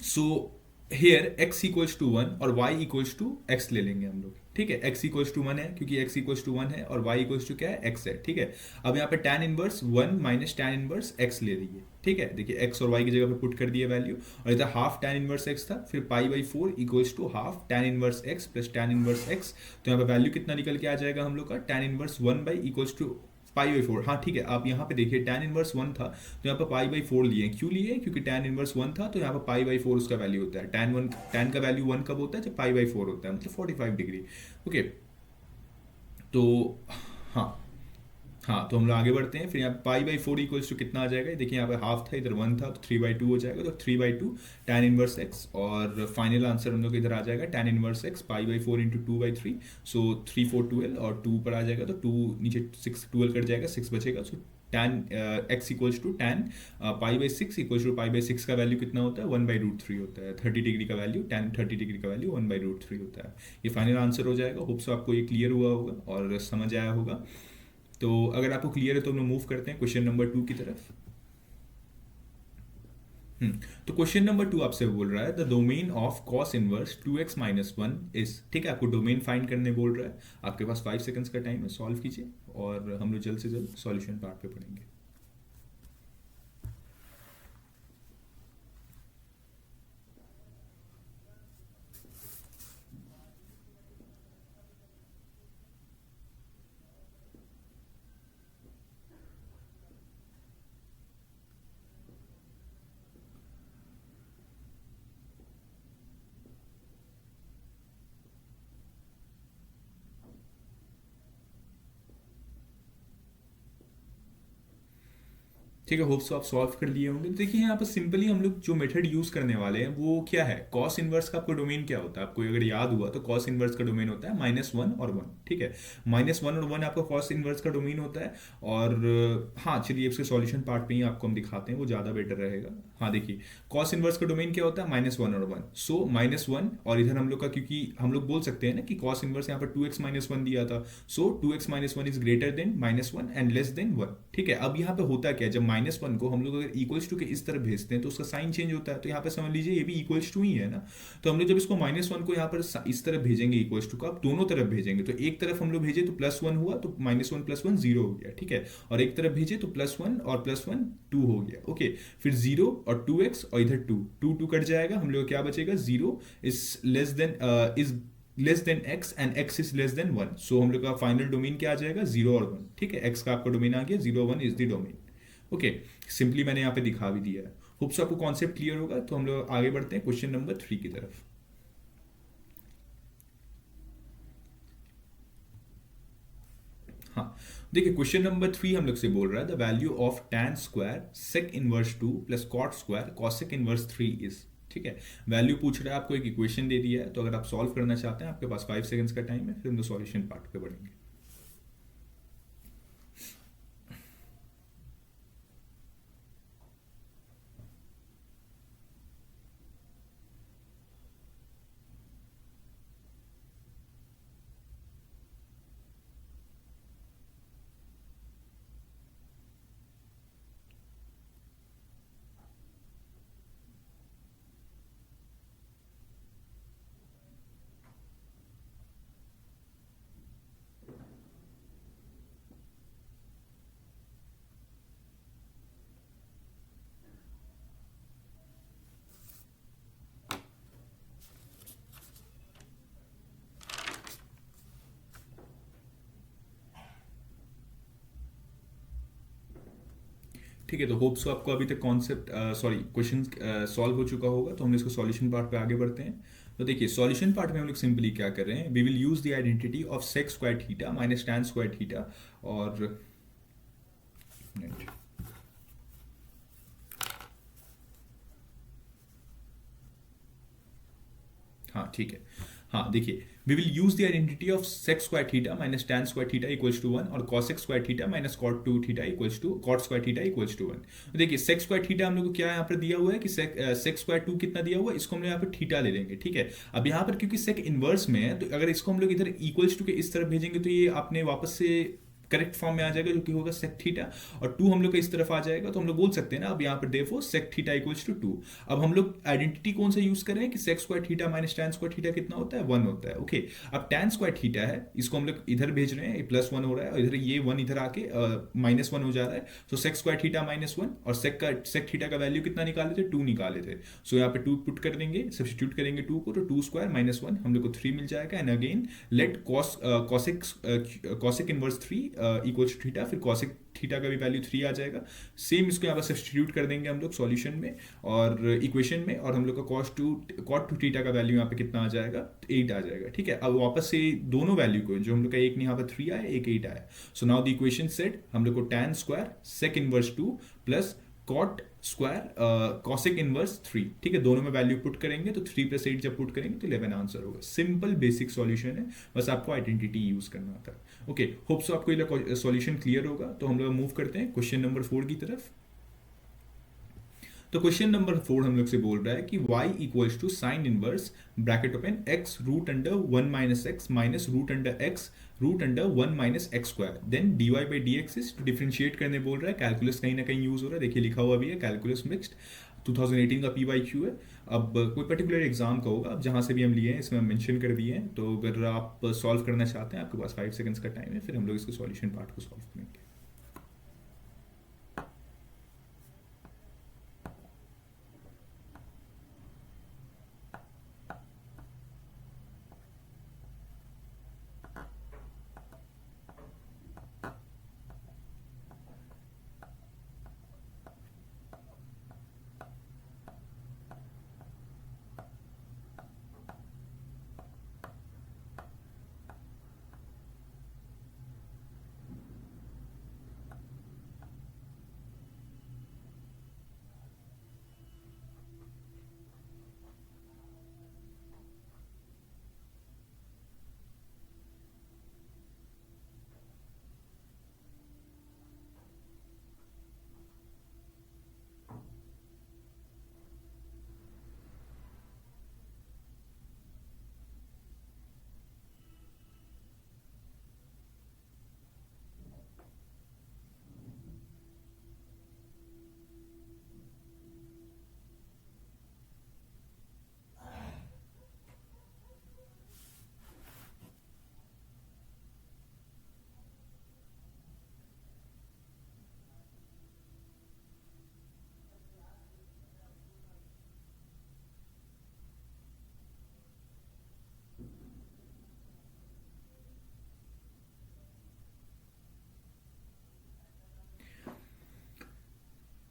so here x equals to 1 और y इक्वल्स टू x ले लेंगे हम लोग। ठीक है, x इक्वल्स टू 1 है क्योंकि x इक्वल्स टू 1 है, और y इक्वल्स टू क्या है, x है। ठीक है, अब यहाँ पे tan inverse 1 minus tan inverse x ले लीजिए। ठीक है, देखिए x और y की जगह पे पुट कर दिया वैल्यू, और इधर हाफ tan इनवर्स x था, फिर pi by 4 equals to half tan inverse x plus tan inverse x। तो यहाँ पे वैल्यू कितना निकल के आ जाएगा हम लोग का, tan inverse 1 by equals to pi by 4। हाँ ठीक है, आप यहाँ पे देखिए tan इनवर्स 1 था तो यहाँ पर पाई बाई 4 लिए। क्यों लिए, क्योंकि tan इनवर्स 1 था तो यहाँ पर पाई बाई 4 उसका वैल्यू होता है। tan का वैल्यू 1 कब होता है, जब पाई बाई 4 होता है, मतलब 45 डिग्री। ओके, तो हाँ हाँ, तो हम लोग आगे बढ़ते हैं। फिर यहाँ पे पाई बाई 4 इक्वल्स टू कितना आ जाएगा, देखिए यहाँ पे हाफ था, इधर 1 था, तो 3/2 हो जाएगा, तो 3/2 tan इनवर्स x, और फाइनल आंसर हम लोग इधर आ जाएगा tan inverse x pi by 4 into 2/3, सो 3 4 12, और 2 पर आ जाएगा तो 2 नीचे 6 12 कट जाएगा, 6 बचेगा। So tan x equals to tan pi by 6 equals to pi by 6 का वैल्यू कितना होता है, 1/√3 होता है। 30 डिग्री का वैल्यू, tan 30 डिग्री का वैल्यू 1/√3 होता है। ये फाइनल आंसर हो जाएगा। होप सो आपको ये क्लियर हुआ होगा और समझ आया होगा। तो अगर आपको क्लियर है तो हम लोग मूव करते हैं क्वेश्चन नंबर 2 की तरफ। तो क्वेश्चन नंबर 2 आपसे बोल रहा है the domain of cos inverse 2x minus 1 is. ठीक है, आपको डोमेन फाइंड करने बोल रहा है, आपके पास 5 सेकंड्स का टाइम है, सॉल्व कीजिए और हम लोग जल्द से जल्द सॉल्यूशन पार्ट पे पढ़ेंगे। ठीक है, होप्स आप सॉल्व कर लिए होंगे। तो देखिए यहाँ पर सिंपली हम लोग जो मेथड यूज करने वाले हैं वो क्या है, कॉस इनवर्स का आपको डोमेन क्या होता है, आपको अगर याद हुआ तो कॉस इनवर्स का डोमेन होता है -1 और 1। ठीक है, -1 और 1 आपका कॉस इनवर्स का डोमेन होता है। और हाँ चलिए इसके सॉल्यूशन पार्ट में ही आपको हम दिखाते हैं, वो ज़्यादा बेटर रहेगा। हाँ देखिए, कॉस इनवर्स का डोमेन क्या होता है, -1 और 1। सो -1, और इधर हम लोग का, क्योंकि हम लोग बोल सकते हैं ना कि कॉस इनवर्स यहाँ पर 2x माइनस 1 दिया था, सो 2x minus 1 is greater then -1 and less than 1। ठीक है, अब यहाँ पे होता क्या है, जब -1 को हम लोग अगर इक्वल्स टू के इस तरफ भेजते हैं तो उसका साइन चेंज होता है, तो यहाँ पे समझ लीजिए ये भी इक्वल्स टू ही है ना। तो हम लोग जब इसको -1 को यहाँ पर इस तरफ भेजेंगे इक्वल्स टू को, आप दोनों तरफ भेजेंगे, तो एक तरफ हम लोग भेजे तो +1 हुआ, तो -1 + 1 0 हो गया, ठीक है। और एक तरफ भेजे तो +1 और +1 2 हो गया, ओके। फिर 0 और 2x और इधर 2 2 2 कट जाएगा, हम लोग क्या बचेगा, 0 is less than x and x is less than 1। सो हम लोग का फाइनल डोमेन क्या आ जाएगा, 0 और 1, ठीक है। x का आपका डोमेन आ गया, 0 1 is the domain, okay. Simply मैंने यहाँ पे दिखा भी दिया है। होप्स आपको कॉन्सेप्ट क्लियर होगा। तो हम लोग आगे बढ़ते हैं क्वेश्चन नंबर 3 की तरफ। हाँ, देखिए क्वेश्चन नंबर 3 हम लोग से बोल रहा है the value of tan square sec inverse 2 plus cot square cosec inverse 3 is, ठीक है। वैल्यू पूछ रहा है, आपको एक इक्वेशन दे दिया है, तो अगर आप सॉल्व करना चाहते हैं आपके पास 5 सेकंड्स का टाइम है, फिर हम लोग सॉल्यूशन पार्ट पे बढ़ेंगे। ठीक है, तो होप सो आपको अभी तक कॉन्सेप्ट सॉरी क्वेश्चन सॉल्व हो चुका होगा। तो हम इसको सॉल्यूशन पार्ट पे आगे बढ़ते हैं। तो देखिए सॉल्यूशन पार्ट में हम लोग सिंपली क्या कर रहे हैं, we will use the identity of sec square theta minus tan square theta. और हाँ ठीक है, हाँ देखिए we will use the identity of sec square theta minus tan square theta equals to 1 और cosec square theta minus cot 2 theta equals to cot square theta equals to 1। देखिए सेक square theta हम लोग को क्या यहाँ पर दिया हुआ है कि सेक स्क्वायर 2 कितना दिया हुआ है, इसको हम लोग यहाँ पर थीटा ले लेंगे, ठीक है। अब यहाँ पर क्योंकि सेक इनवर्स में है, तो अगर इसको हम लोग इधर इक्वल्स टू के इस तरफ भेजेंगे तो ये आपने वापस से करेक्ट फॉर्म में आ जाएगा, जो कि होगा सेक थीटा, और 2 हम लोग का इस तरफ आ जाएगा, तो हम लोग बोल सकते हैं ना अब यहाँ पर therefore sec theta equals to 2। अब हम लोग आइडेंटिटी कौन सा यूज कर रहे हैं कि sec square theta minus tan square theta कितना होता है, 1 होता है, ओके। अब टैन स्क्वायर थीटा है, इसको हम लोग इधर भेज रहे हैं, +1 हो रहा है, और इधर ये 1 इधर आके -1 हो जा रहा है। तो सेक स्क्वायर थीटा -1 और सेक थीटा का वैल्यू कितना निकाले थे, 2 निकाले थे। सो यहाँ पे 2 पुट कर देंगे, सब्सटीट्यूट करेंगे 2 को, तो 2 स्क्वायर -1 हम लोग को 3 मिल जाएगा। And again let cosec inverse 3 equals to theta, फिर कॉसेक थीटा का भी वैल्यू 3 आ जाएगा। सेम इसको यहाँ पर सब्सटीट्यूट कर देंगे हम लोग सॉल्यूशन में और इक्वेशन में, और हम लोग का कॉट टू थीटा का वैल्यू यहाँ पे कितना आ जाएगा, 8 आ जाएगा, ठीक है। अब वापस से दोनों वैल्यू को, जो हम लोग का एक यहाँ पर 3 आया, एक 8 आया, so now the equation set हम लोग को tan square sec inverse 2 plus cot square cosec inverse 3, ठीक है। दोनों में वैल्यू पुट करेंगे तो 3 + 8 जब पुट करेंगे तो 11 आंसर होगा। सिंपल बेसिक सॉल्यूशन है, बस आपको आइडेंटिटी यूज करना होता है, ओके। होप सो आपको ये सॉल्यूशन क्लियर होगा। तो हम लोग मूव करते हैं क्वेश्चन नंबर 4 की तरफ। तो क्वेश्चन नंबर 4 हम लोग से बोल रहा है कि y equals to sine inverse bracket open x root under 1 minus x minus root under x root under 1 minus x square then dy by d x is to differentiate करने बोल रहा है। कैलकुलस कहीं ना कहीं यूज हो रहा है, देखिए लिखा हुआ भी है कैलकुलस मिक्स्ड 2018 का PYQ है। अब कोई पर्टिकुलर एग्जाम का होगा, अब जहाँ से भी हम लिए हैं इसमें हम मेंशन कर दिए हैं। तो अगर आप सॉल्व करना चाहते हैं, आपके पास 5 सेकंड्स का टाइम है, फिर हम लोग इसके सॉल्यूशन पार्ट को सॉल्व करेंगे।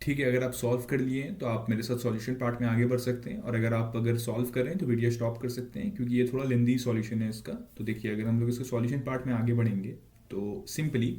ठीक है, अगर आप सॉल्व कर लिए हैं तो आप मेरे साथ सॉल्यूशन पार्ट में आगे बढ़ सकते हैं, और अगर सॉल्व कर रहे हैं तो वीडियो स्टॉप कर सकते हैं, क्योंकि ये थोड़ा लेंदी सॉल्यूशन है इसका। तो देखिए, अगर हम लोग इसका सॉल्यूशन पार्ट में आगे बढ़ेंगे तो सिंपली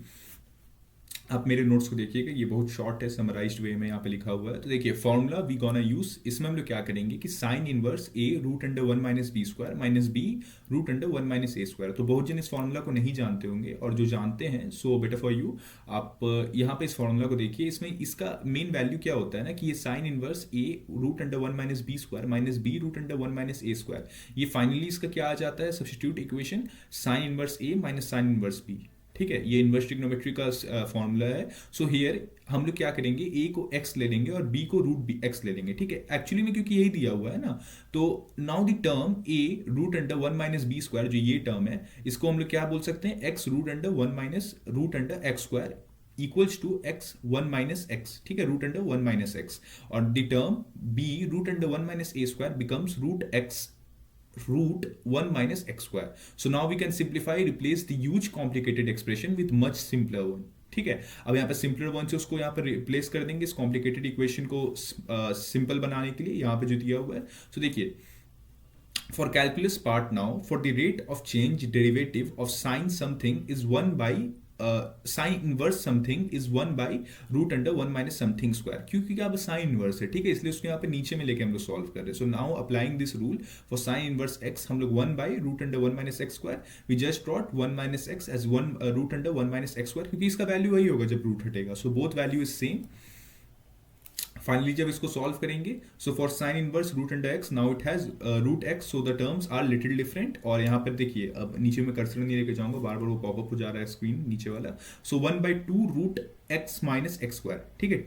आप मेरे नोट्स को देखिएगा, ये बहुत शॉर्ट है, समराइज्ड वे में यहाँ पे लिखा हुआ है। तो देखिए, फॉर्मूला वी गोना यूज, इसमें हम लोग क्या करेंगे कि sine inverse A root under 1 minus B square minus B root under 1 minus A square. तो बहुत जन इस फॉर्मूला को नहीं जानते होंगे, और जो जानते हैं सो बेटर फॉर यू। आप यहाँ पे इस फॉर्मूला को देखिए, इसमें इसका मेन वैल्यू क्या होता है ना, कि ये sine inverse A root under 1 minus B square minus B root under 1 minus A square, ये फाइनली इसका क्या आ जाता है, substitute equation sine inverse A minus sine inverse B. ठीक है, ये इन्वर्स ट्रिग्नोमेट्री का फॉर्मूला है। सो हियर हम लोग क्या करेंगे, ए को एक्स ले लेंगे और बी को रूट बी एक्स ले लेंगे। ठीक है, एक्चुअली में क्योंकि यही दिया हुआ है ना, तो now the term A root under 1 minus B square, जो ये टर्म है, इसको हम लोग क्या बोल सकते हैं, x root under 1 minus root under x square equals to x 1 minus x. ठीक है, रूट अंडर 1 माइनस एक्स, और the term B root under 1 minus A square becomes root x root 1 minus x square. So now we can simplify, replace the huge complicated expression with much simpler one. ठीक है, अब यहाँ पे simpler one से उसको यहाँ पे replace कर देंगे, इस कॉम्प्लिकेटेड इक्वेशन को सिंपल बनाने के लिए, यहाँ पे जो दिया हुआ है। तो देखिए, for calculus part now, for the rate of change derivative of sine something is 1 by sine inverse something is 1 by root under 1 minus something square, क्योंकि क्या साइन इनवर्स है। ठीक है, इसलिए उसको यहाँ पे नीचे में लेके हम लोग सॉल्व कर रहे हैं। So now applying this rule for sine inverse x, हम लोग 1 by root under 1 minus x square, we just brought 1 minus x as 1 root under 1 minus x square, क्योंकि इसका वैल्यू वही होगा जब रूट हटेगा। So both value is same. Finally जब इसको सॉल्व करेंगे, so for sine inverse root under x, now it has root x, so the terms are little different. और यहाँ पर देखिए, अब नीचे में कर्सर नहीं लेके जाऊंगा, बार बार वो पॉपअप हो जा रहा है स्क्रीन नीचे वाला। So 1 by 2 root x minus x square. ठीक है,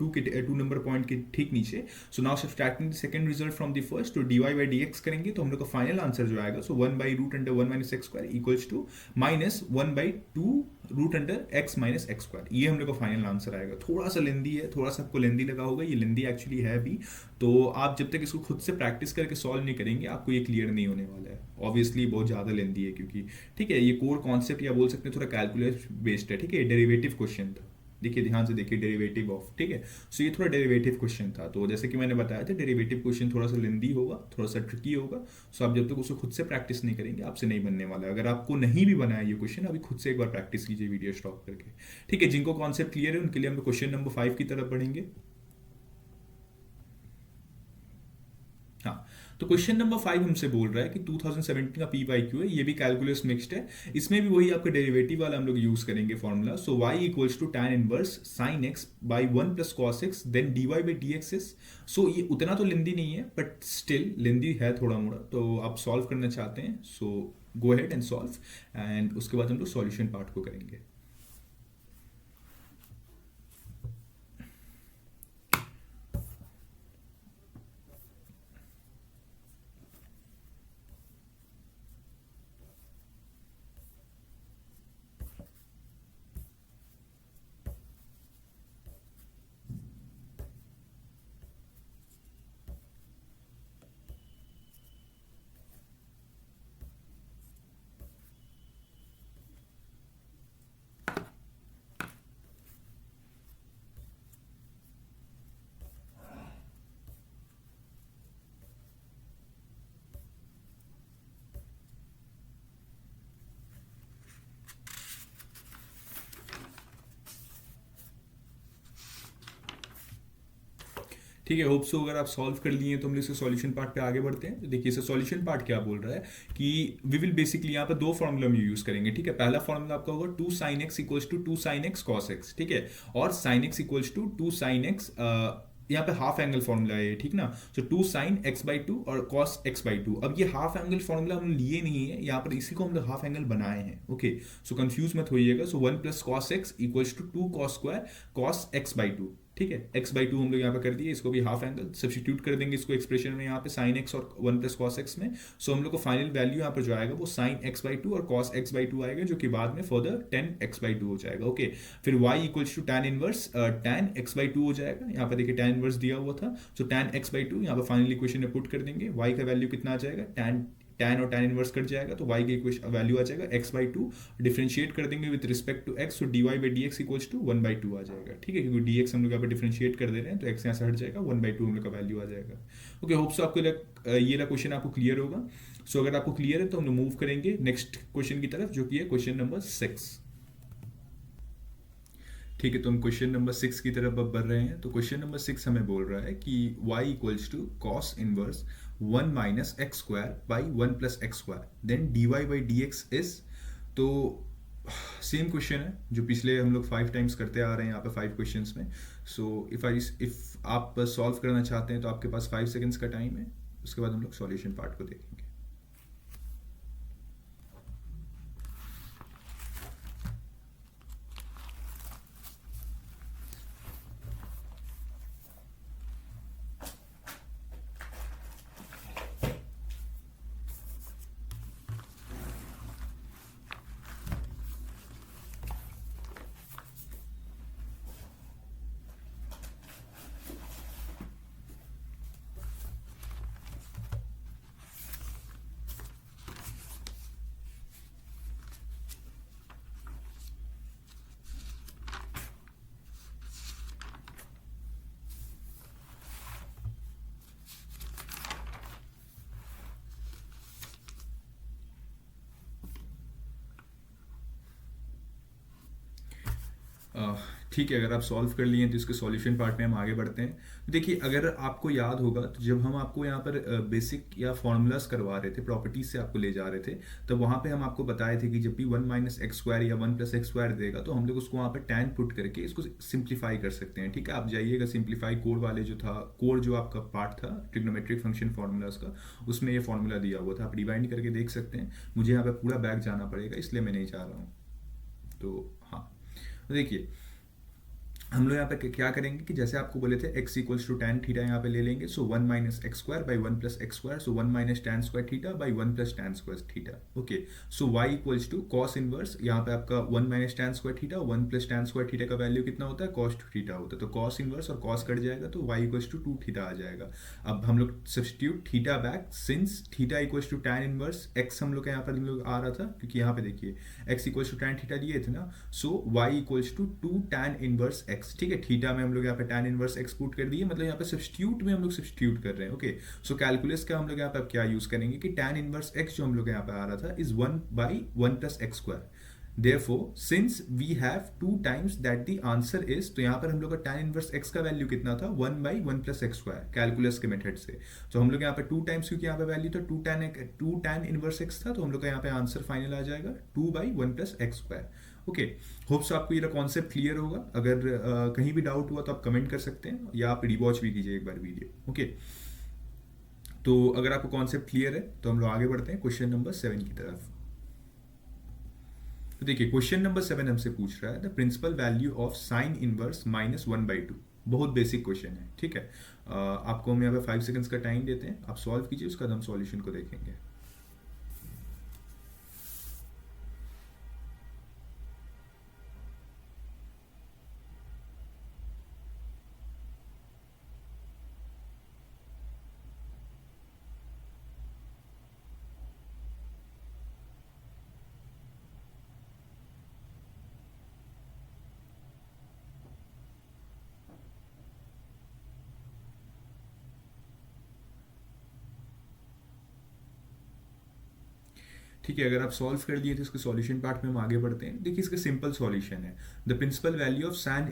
टू नंबर पॉइंट के ठीक नीचे। So now subtracting the second result from the first, तो d y by d x करेंगे तो हम लोग का फाइनल आंसर जो आएगा, so 1 by root under 1 minus x square equals to minus 1 by 2 root under x minus x square. ये हम लोग का फाइनल आंसर आएगा। थोड़ा सा लेंदी है, थोड़ा सा आपको लेंदी लगा होगा, ये लेंदी एक्चुअली है भी। तो आप जब तक इसको खुद से प्रैक्टिस करके सॉल्व नहीं करेंगे, आपको ये क्लियर नहीं होने वाला है। ऑब्वियसली बहुत ज़्यादा लेंदी है, क्योंकि ठीक है, ये कोर कॉन्सेप्ट या बोल सकते हैं थोड़ा कैलकुलस बेस्ड है। ठीक है, डेरिवेटिव क्वेश्चन था। देखिए ध्यान से देखिए, डेरिवेटिव ऑफ। ठीक है, सो ये थोड़ा डेरिवेटिव क्वेश्चन था। तो जैसे कि मैंने बताया था, डेरिवेटिव क्वेश्चन थोड़ा सा लेंदी होगा, थोड़ा सा ट्रिकी होगा। सो आप जब तक उसको खुद से प्रैक्टिस नहीं करेंगे, आपसे नहीं बनने वाला है। अगर आपको नहीं भी बनाया ये क्वेश्चन, अभी खुद से एक बार प्रैक्टिस कीजिए वीडियो स्टॉप करके। ठीक है, जिनको कॉन्सेप्ट क्लियर है उनके लिए हम क्वेश्चन नंबर 5 की तरफ बढ़ेंगे। हाँ, तो क्वेश्चन नंबर 5 हमसे बोल रहा है कि 2017 का पी वाई क्यू है, ये भी कैलकुलस मिक्स्ड है। इसमें भी वही आपका डेरिवेटिव वाला हम लोग यूज करेंगे formula. So y equals to tan inverse sine x by 1 plus cos x then d y by d x is. So ये उतना तो लेंदी नहीं है, बट स्टिल लेंदी है थोड़ा मोड़ा। तो आप सॉल्व करना चाहते हैं, so go ahead and solve, and उसके बाद हम लोग सॉल्यूशन पार्ट को करेंगे। ठीक है, होप सो अगर आप सॉल्व कर लिए हैं तो हम लोग इसके सॉल्यूशन पार्ट पे आगे बढ़ते हैं। तो देखिए, इसका सॉल्यूशन पार्ट क्या बोल रहा है कि वी विल बेसिकली यहाँ पे दो फॉर्मूला में यूज करेंगे। ठीक है, पहला फॉर्मूला आपका होगा 2 sin x equals to 2 sin x cos x। ठीक है, और sin x equals to 2 sin x, यहाँ पे हाफ एंगल फॉर्मूला है, ठीक ना। सो 2 sin x बाई 2 और cos x बाई 2। अब ये हाफ एंगल फॉर्मूला हम लिए नहीं है यहाँ पर, इसी को हम लोग हाफ एंगल बनाए हैं। ओके, सो कंफ्यूज मत होइएगा। So 1 plus cos x equals to 2 cos square cos x by 2। ठीक है, x बाई 2 हम लोग यहाँ पे कर दिए, इसको भी हाफ एंगल सब्स्टिट्यूट कर देंगे इसको एक्सप्रेशन में यहाँ पे sin x और 1 प्लस cos x में। सो हम लोग को फाइनल वैल्यू यहाँ पर जो आएगा वो sin x बाई 2 और cos x बाई 2 आएगा, जो कि बाद में फर्दर tan x बाई 2 हो जाएगा। ओके, फिर y equals to tan inverse tan x by 2 हो जाएगा। यहाँ पे देखिए tan इनवर्स दिया हुआ था, सो tan x बाई 2 यहाँ पे फाइनल इक्वेशन में पुट कर देंगे। y का वैल्यू कितना आ जाएगा, tan tan और tan इनवर्स कट जाएगा तो y का इक्वेशन वैल्यू आ जाएगा x/2, डिफरेंशिएट कर देंगे विद रिस्पेक्ट टू x, तो dy/dx इक्वल्स टू 1/2 आ जाएगा, ठीक है, क्योंकि dx हम लोग यहाँ पे डिफरेंशिएट कर दे रहे हैं तो x यहाँ से हट जाएगा, 1/2 हम लोग का वैल्यू आ जाएगा। ओके, होप सो आपको ये वाला क्वेश्चन आपको क्लियर होगा। सो अगर आपको क्लियर है तो हम लोग मूव करेंगे नेक्स्ट क्वेश्चन की तरफ, जो कि है क्वेश्चन नंबर 6। ठीक है, तो हम क्वेश्चन नंबर 6 की तरफ अब बढ़ रहे हैं। तो क्वेश्चन नंबर 6 हमें बोल रहा है कि y equals to cos inverse 1 minus x square by 1 plus x square, then dy by d x is. तो सेम क्वेश्चन है जो पिछले हम लोग 5 टाइम्स करते आ रहे हैं यहाँ पे 5 क्वेश्चंस में। सो इफ आप सॉल्व करना चाहते हैं तो आपके पास 5 सेकेंड्स का टाइम है, उसके बाद हम लोग सॉल्यूशन पार्ट को देखेंगे। ठीक है, अगर आप सॉल्व कर लिए हैं तो इसके सॉल्यूशन पार्ट में हम आगे बढ़ते हैं। तो देखिए, अगर आपको याद होगा तो जब हम आपको यहाँ पर बेसिक या फॉर्मूलाज करवा रहे थे, प्रॉपर्टीज से आपको ले जा रहे थे, तब वहाँ पे हम आपको बताए थे कि जब भी 1 माइनस एक्स स्क्वायर या 1 प्लस एक्स स्क्वायर देगा तो हम लोग उसको वहाँ पर टैन पुट करके इसको सिंप्लीफाई कर सकते हैं। ठीक है, आप जाइएगा सिंप्लीफाई कोड वाले जो था, कोड जो आपका पार्ट था ट्रिग्नोमेट्रिक फंक्शन फॉर्मूलाज का, उसमें ये फॉर्मूला दिया हुआ था, आप रिवाइंड करके देख सकते हैं। मुझे यहाँ पर पूरा बैक जाना पड़ेगा इसलिए मैं नहीं जा रहा हूँ। तो हाँ, देखिए हम लोग यहाँ पे क्या करेंगे कि जैसे आपको बोले थे x equals to tan theta यहाँ पे ले लेंगे। So 1 minus x square by 1 plus x square, so 1 minus tan square theta by 1 plus tan square theta. Okay, so y equals to cos inverse, यहाँ पे आपका 1 minus tan square theta, 1 plus tan square theta का value कितना होता है, cos theta होता है। तो कॉस इनवर्स और कॉस कट जाएगा तो y इक्वल्स टू 2 थीटा आ जाएगा। अब हम लोग substitute theta back, since theta equals to tan inverse x हम लोग का यहाँ पर हम लोग आ रहा था, क्योंकि यहाँ पे देखिए x equals to tan theta लिए थे ना, so y equals to 2 tan inverse x। ठीक है, थीटा में हम लोग यहाँ पे tan इनवर्स x पुट कर दिए, मतलब यहाँ पे सब्स्टिट्यूट में हम लोग सब्स्टिट्यूट कर रहे हैं। ओके, सो कैलकुलस का हम लोग यहाँ पे अब क्या यूज करेंगे कि tan इनवर्स x जो हम लोग यहाँ पे आ रहा था is 1 by 1 plus x square. Therefore, since we have 2 times that the answer is, तो यहाँ पर हम लोग का tan इनवर्स x का वैल्यू कितना था, 1 by 1 plus x square, calculus के मेथड से। तो हम लोग यहाँ पे 2 टाइम्स, क्योंकि यहाँ पे वैल्यू था 2 tan इनवर्स x था, तो हम लोग का यहाँ पे आंसर फाइनल आ जाएगा 2 by 1 plus x square. Okay, hopes आपको ये कॉन्सेप्ट क्लियर होगा। अगर कहीं भी डाउट हुआ तो आप कमेंट कर सकते हैं या आप रिवॉच भी कीजिए एक बार वीडियो। ओके, तो अगर आपको कॉन्सेप्ट क्लियर है तो हम लोग आगे बढ़ते हैं क्वेश्चन नंबर 7 की तरफ। तो देखिए, क्वेश्चन नंबर 7 हमसे पूछ रहा है the principal value of sine inverse minus 1/2। बहुत बेसिक क्वेश्चन है, ठीक है। आपको हम यहाँ पे 5 सेकंड्स का टाइम देते हैं, आप सॉल्व कीजिए, उसका हम सॉल्यूशन को देखेंगे। ठीक है, अगर आप सॉल्व कर लिए तो इसके सॉल्यूशन पार्ट में हम आगे बढ़ते हैं। देखिए, इसका सिंपल सॉल्यूशन है the principal value of sine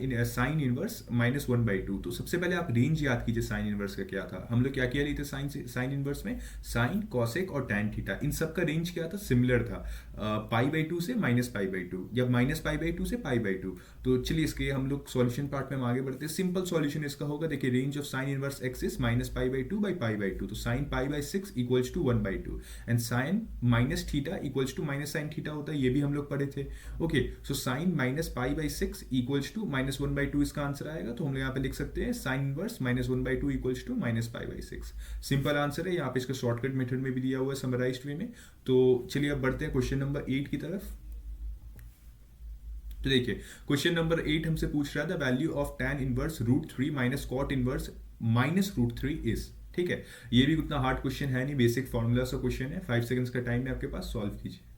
inverse minus 1/2। तो सबसे पहले आप रेंज याद कीजिए साइन इनवर्स का क्या था। हम लोग क्या किया लिए थे साइन इनवर्स में, साइन, कॉसेक और टैन थीटा, इन सब का रेंज क्या था, सिमिलर था, π/2 से -π/2 या -π/2 से π/2। तो चलिए इसके हम लोग सॉल्यूशन पार्ट में हम आगे बढ़ते हैं। सिंपल सॉल्यूशन इसका होगा, देखिए range of sine inverse x is -π/2 by π/2, तो sine π/6 equals to 1/2 and sine minus theta equals to minus sine theta होता है, ये भी हम लोग पढ़े थे। Okay, so sine minus π/6 equals to -1/2 इसका आंसर आएगा। तो हम लोग यहाँ पे लिख सकते हैं sine inverse -1/2 equals to -π/6। Simple answer है, यहाँ पे इसका शॉर्टकट मेथड में भी दिया हुआ है समराइज्ड वे में। तो चलिए अब बढ़ते हैं क्वेश्चन नंबर 8 की तरफ। तो देखिए, क्वेश्चन नंबर 8 हमसे पूछ रहा है the value of tan inverse √3 minus cot inverse -√3 is. ठीक है, ये भी उतना हार्ड क्वेश्चन है नहीं, बेसिक फॉर्मूला सा क्वेश्चन है, 5 सेकंड्स का टाइम है आपके पास, सॉल्व कीजिए।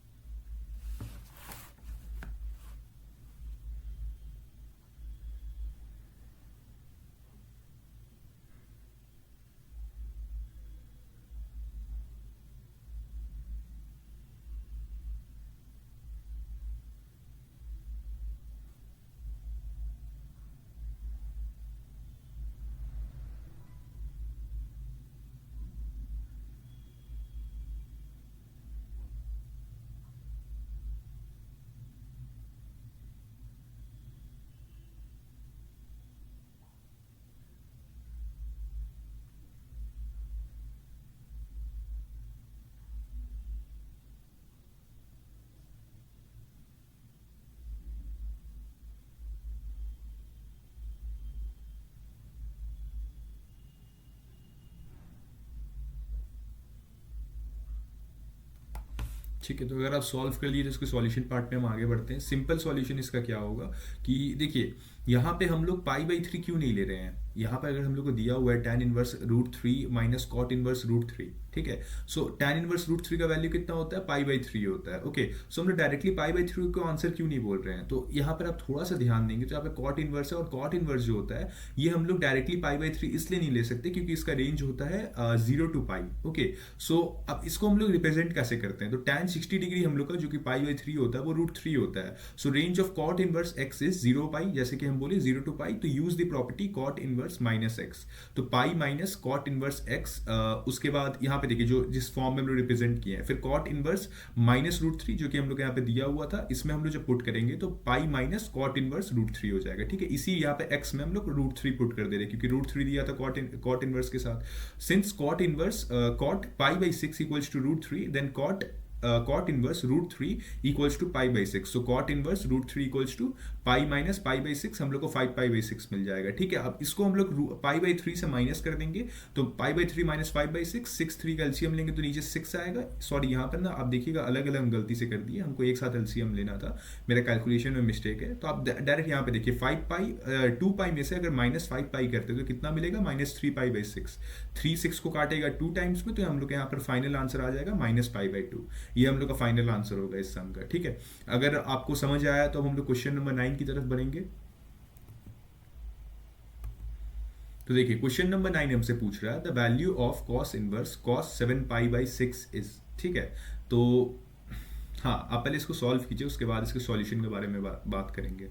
ठीक है, तो अगर आप सॉल्व कर लिए तो इसके सॉल्यूशन पार्ट में हम आगे बढ़ते हैं। सिंपल सॉल्यूशन इसका क्या होगा कि देखिए, यहाँ पे हम लोग पाई बाई थ्री क्यों नहीं ले रहे हैं। यहाँ पे अगर हम लोग को दिया हुआ है tan inverse root three minus cot inverse root three, ठीक है। So tan inverse root three का वैल्यू कितना होता है, पाई बाई थ्री होता है। ओके, सो हम लोग डायरेक्टली पाई बाई थ्री को आंसर क्यों नहीं बोल रहे हैं। तो यहाँ पर आप थोड़ा सा ध्यान देंगे तो यहाँ पे कॉट इनवर्स है, और कॉट इनवर्स जो होता है ये हम लोग डायरेक्टली पाई बाई थ्री इसलिए नहीं ले सकते क्योंकि इसका रेंज होता है 0 to पाई। ओके, सो अब इसको हम लोग रिप्रेजेंट कैसे करते हैं, तो tan 60 डिग्री हम लोग का जो कि पाई बाई थ्री होता है वो रूट थ्री होता है। So range of cot inverse x is 0 pi, जैसे कि हम बोले 0 to पाई, तो use the property cot inverse minus x. तो pi minus cot inverse x, उसके बाद यहाँ पे देखिए जो जिस फॉर्म में हम लोग रिप्रेजेंट किए हैं, फिर cot inverse minus root three जो कि हम लोग यहाँ पे दिया हुआ था, इसमें हम लोग जब पुट करेंगे तो pi minus cot inverse root three हो जाएगा। ठीक है, इसी यहाँ पे एक्स में हम लोग रूट थ्री पुट कर दे रहे हैं क्योंकि रूट थ्री दिया था कॉट इनवर्स के साथ। Since cot inverse cot pi by six equals to root three, then cot inverse root three equals to pi by six. So cot inverse root three equals to pi minus pi by six, हम लोग को 5 पाई by 6 मिल जाएगा। ठीक है, अब इसको हम लोग पाई बाई थ्री से माइनस कर देंगे, तो पाई बाई थ्री माइनस 5/6, 6 3 का एलसीएम लेंगे तो नीचे 6 आएगा। सॉरी, यहाँ पर ना आप देखिएगा अलग अलग हम गलती से कर दिए, हमको एक साथ एलसीएम लेना था, मेरा कैलकुलेशन में मिस्टेक है। तो आप डायरेक्ट यहाँ पे देखिए 2 पाई में से अगर -5 पाई करते तो कितना मिलेगा, -3 पाई/6। 3 6 को काटेगा 2 टाइम्स में, तो हम लोग यहाँ पर फाइनल आंसर आ जाएगा -पाई/2। ये हम लोग का फाइनल आंसर होगा इस सम का। ठीक है, अगर आपको समझ आया तो हम लोग क्वेश्चन नंबर 9 की तरफ बढ़ेंगे। तो देखिए क्वेश्चन नंबर 9 हमसे पूछ रहा है the value of cos inverse cos 7 pi is. ठीक है, तो हाँ, आप पहले इसको सॉल्व कीजिए, उसके बाद इसके सॉल्यूशन के बारे में बात करेंगे।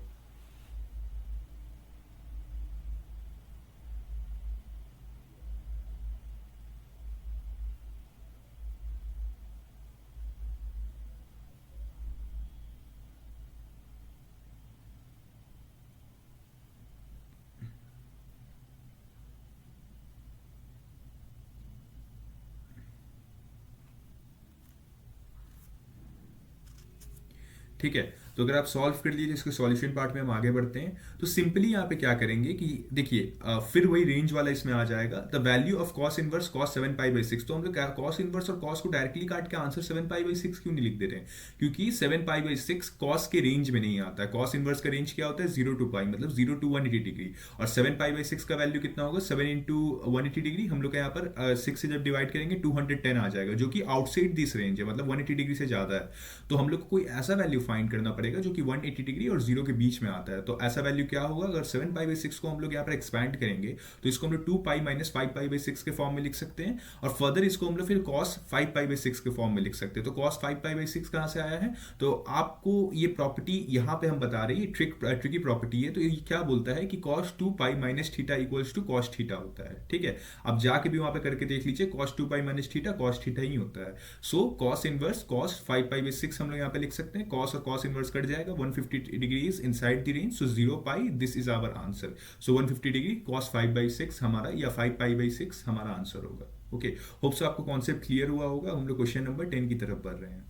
ठीक है, तो अगर आप सॉल्व कर लीजिए इसके सॉल्यूशन पार्ट में हम आगे बढ़ते हैं। तो सिंपली यहाँ पे क्या करेंगे कि देखिए फिर वही रेंज वाला इसमें आ जाएगा the value of cos inverse cos 7 पाई/6। तो हम लोग कॉस इनवर्स और कॉस को डायरेक्टली काट के आंसर 7 पाई/6 क्यों नहीं लिख दे रहे हैं, क्योंकि 7 पाई/6 कॉस के रेंज में नहीं आता है। कॉस इनवर्स का रेंज क्या होता है, 0 to पाई, मतलब 0 to 180 डिग्री। और 7 पाई/6 का वैल्यू कितना होगा, 7 इंटू 180 डिग्री। हम लोग यहाँ पर 6 से जब डिवाइड करेंगे 210 आ जाएगा, जो कि आउटसाइड दिस रेंज है, मतलब 180 डिग्री से ज्यादा है। तो हम लोग को कोई ऐसा वैल्यू फाइंड करना पड़ेगा जो कि 180 डिग्री और 0 के बीच में आता है। तो ऐसा वैल्यू क्या होगा, अगर 7 पाई/6 को हम लोग यहाँ पर एक्सपैंड करेंगे तो इसको हम लोग 2 पाई माइनस 5 पाई/6 के फॉर्म में लिख सकते हैं, और फर्दर इसको हम लोग फिर cos 5 पाई/6 के फॉर्म में लिख सकते हैं। तो cos 5 पाई/6 कहाँ से आया है, तो आपको ये प्रॉपर्टी यहाँ पे हम बता रहे हैं, ट्रिकी प्रॉपर्टी है। तो ये क्या बोलता है कि cos 2 pi minus theta equals to cos theta होता है। ठीक है, अब जाके भी वहां पे करके देख लीजिए, cos 2 pi minus theta cos theta ही होता है। So cos inverse cos 5 pi हम लोग यहाँ पे लिख सकते हैं, cos और cos इनवर्स कट जाएगा, 150 degrees inside the range, so 0 pi, this is our answer. So 150 degree cos 5/6 हमारा, या 5 पाई/6 हमारा आंसर होगा। ओके, होप सो आपको कॉन्सेप्ट क्लियर हुआ होगा। हम लोग क्वेश्चन नंबर 10 की तरफ बढ़ रहे हैं।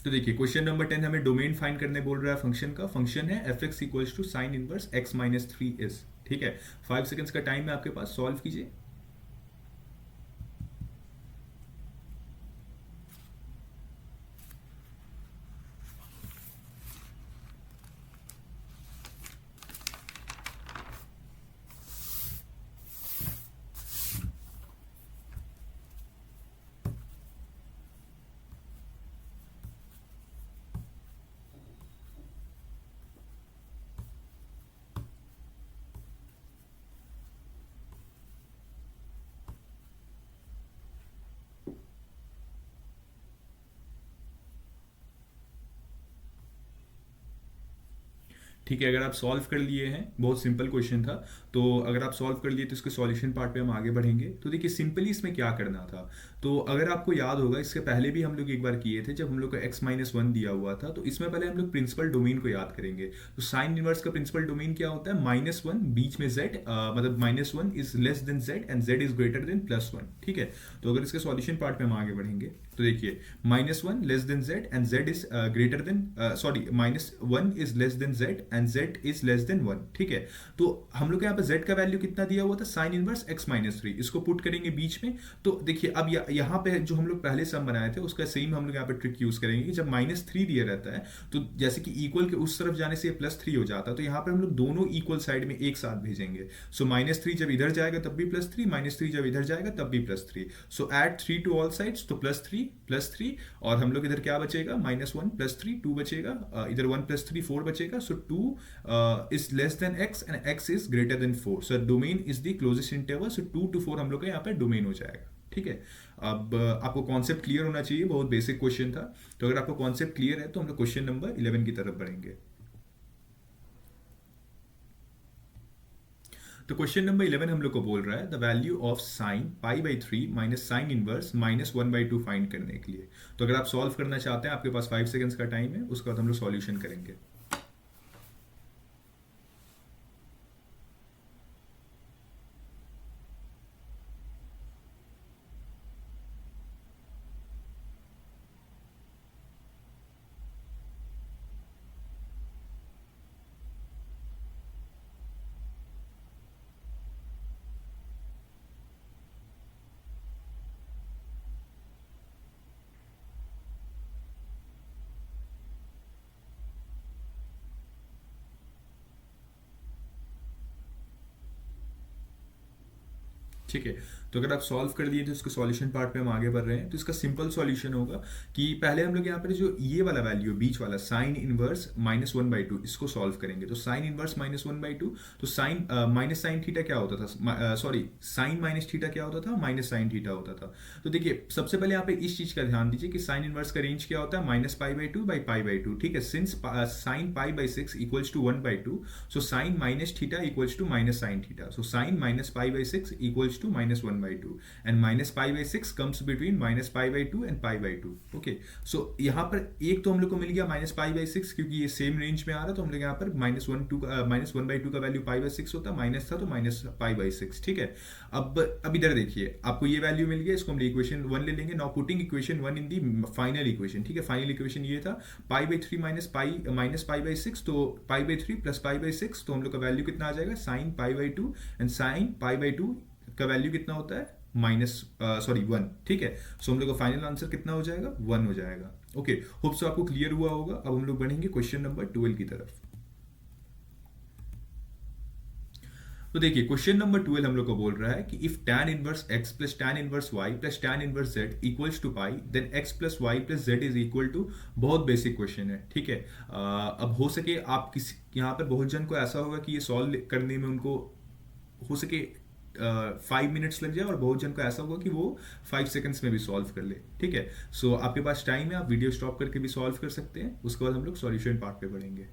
तो देखिए क्वेश्चन नंबर 10 हमें डोमेन फाइंड करने बोल रहा है फंक्शन का। फंक्शन है f(x) equals to sine inverse x minus 3 is. ठीक है, 5 सेकंड्स का टाइम है आपके पास, सॉल्व कीजिए। ठीक है, अगर आप सॉल्व कर लिए हैं, बहुत सिंपल क्वेश्चन था, तो अगर आप सॉल्व कर लिए तो इसके सॉल्यूशन पार्ट पे हम आगे बढ़ेंगे। तो देखिए सिंपली इसमें क्या करना था, तो अगर आपको याद होगा इसके पहले भी हम लोग एक बार किए थे, जब हम लोग को x-1 दिया हुआ था, तो इसमें पहले हम लोग प्रिंसिपल डोमेन को याद करेंगे। तो साइन इनवर्स का प्रिंसिपल डोमेन क्या होता है, -1 बीच में z, मतलब -1 is less than z and z is greater then +1। ठीक है, तो अगर इसके सॉल्यूशन पार्ट पे हम आगे बढ़ेंगे तो देखिए -1 less than z and z is greater then, sorry, -1 is less than z and z is less than 1। ठीक है, तो हम लोग यहाँ पे z का वैल्यू कितना दिया हुआ था, साइन इनवर्स x-3, इसको पुट करेंगे बीच में। तो देखिए अब यहाँ पे जो हम लोग पहले सम बनाए थे उसका सेम हम लोग यहाँ पे ट्रिक यूज करेंगे कि जब -3 दिया रहता है तो जैसे कि इक्वल के उस तरफ जाने से ये +3 हो जाता है, तो यहाँ पर हम लोग दोनों इक्वल साइड में एक साथ भेजेंगे। सो -3 जब इधर जाएगा तब भी +3, -3 जब इधर जाएगा तब भी +3। सो एड 3 टू ऑल साइड्स, तो +3, और हम लोग इधर क्या बचेगा, -1 +3 2 बचेगा, इधर 1 +3 4 बचेगा। सो 2 is less than x and x is greater then 4। So domain is the closest interval. So 2 to 4 हम लोग का यहाँ पे डोमेन हो जाएगा। ठीक है, अब आपको कॉन्सेप्ट क्लियर होना चाहिए, बहुत बेसिक क्वेश्चन था। तो अगर आपको कॉन्सेप्ट क्लियर है तो हम लोग क्वेश्चन नंबर 11 की तरफ बढ़ेंगे। तो क्वेश्चन नंबर 11 हम लोग को बोल रहा है the value of sine π/3 minus sine inverse -1/2 find करने के लिए। तो अगर आप सॉल्व करना चाहते हैं, आपके पास 5 सेकंड्स का टाइम है, उसके बाद हम लोग सॉल्यूशन करेंगे। ठीक है, तो अगर आप सॉल्व कर दिए तो इसके सॉल्यूशन पार्ट पे हम आगे बढ़ रहे हैं। तो इसका सिंपल सॉल्यूशन होगा कि पहले हम लोग यहाँ पर जो ये वाला वैल्यू बीच वाला साइन इनवर्स -1/2 इसको सॉल्व करेंगे। तो साइन इनवर्स -1/2, तो साइन माइनस साइन थीटा क्या होता था, सॉरी, साइन माइनस थीटा क्या होता था, माइनस साइन थीटा होता था। तो देखिए सबसे पहले यहाँ पे इस चीज का ध्यान दीजिए कि साइन इनवर्स का रेंज क्या होता है, -π/2 ठीक है, since sine π/6 equals to 1/2, so sine minus theta equals to minus sine theta. So sine -π/6 equals to -1/2 and -π/6 comes between -π/2 and π/2। Okay, so यहाँ पर एक तो हम लोग को मिल गया -π/6, क्योंकि ये सेम रेंज में आ रहा, तो हम लोग यहाँ पर -1/2 का वैल्यू π/6 होता, माइनस था तो -π/6। ठीक है, अब इधर देखिए आपको ये वैल्यू मिल गया, इसको हम इक्वेशन 1 ले लेंगे। Now putting equation 1 in the final equation. ठीक है, फाइनल इक्वेशन ये था π/3 -π/6, तो π/3 प्लस π/6, तो हम लोग का वैल्यू कितना आ जाएगा, साइन π/2 एंड साइन π/2 का वैल्यू कितना होता है, −1। ठीक है, सो हम लोग का फाइनल आंसर कितना हो जाएगा, 1 हो जाएगा। ओके, होप सो आपको क्लियर हुआ होगा। अब हम लोग बढ़ेंगे क्वेश्चन नंबर 12 की तरफ। तो देखिए क्वेश्चन नंबर 12 हम लोग को बोल रहा है कि if tan inverse x plus tan inverse y plus tan inverse z equals to pi, then x plus y plus z is equal to. बहुत बेसिक क्वेश्चन है। ठीक है, अब हो सके आप किसी यहाँ पर बहुत जन को ऐसा होगा कि ये सॉल्व करने में उनको हो सके 5 मिनट्स लग जाए, और बहुत जन को ऐसा होगा कि वो 5 सेकंड्स में भी सॉल्व कर ले। ठीक है, सो आपके पास टाइम है, आप वीडियो स्टॉप करके भी सॉल्व कर सकते हैं। उसके बाद हम लोग सॉल्यूशन पार्ट पे बढ़ेंगे।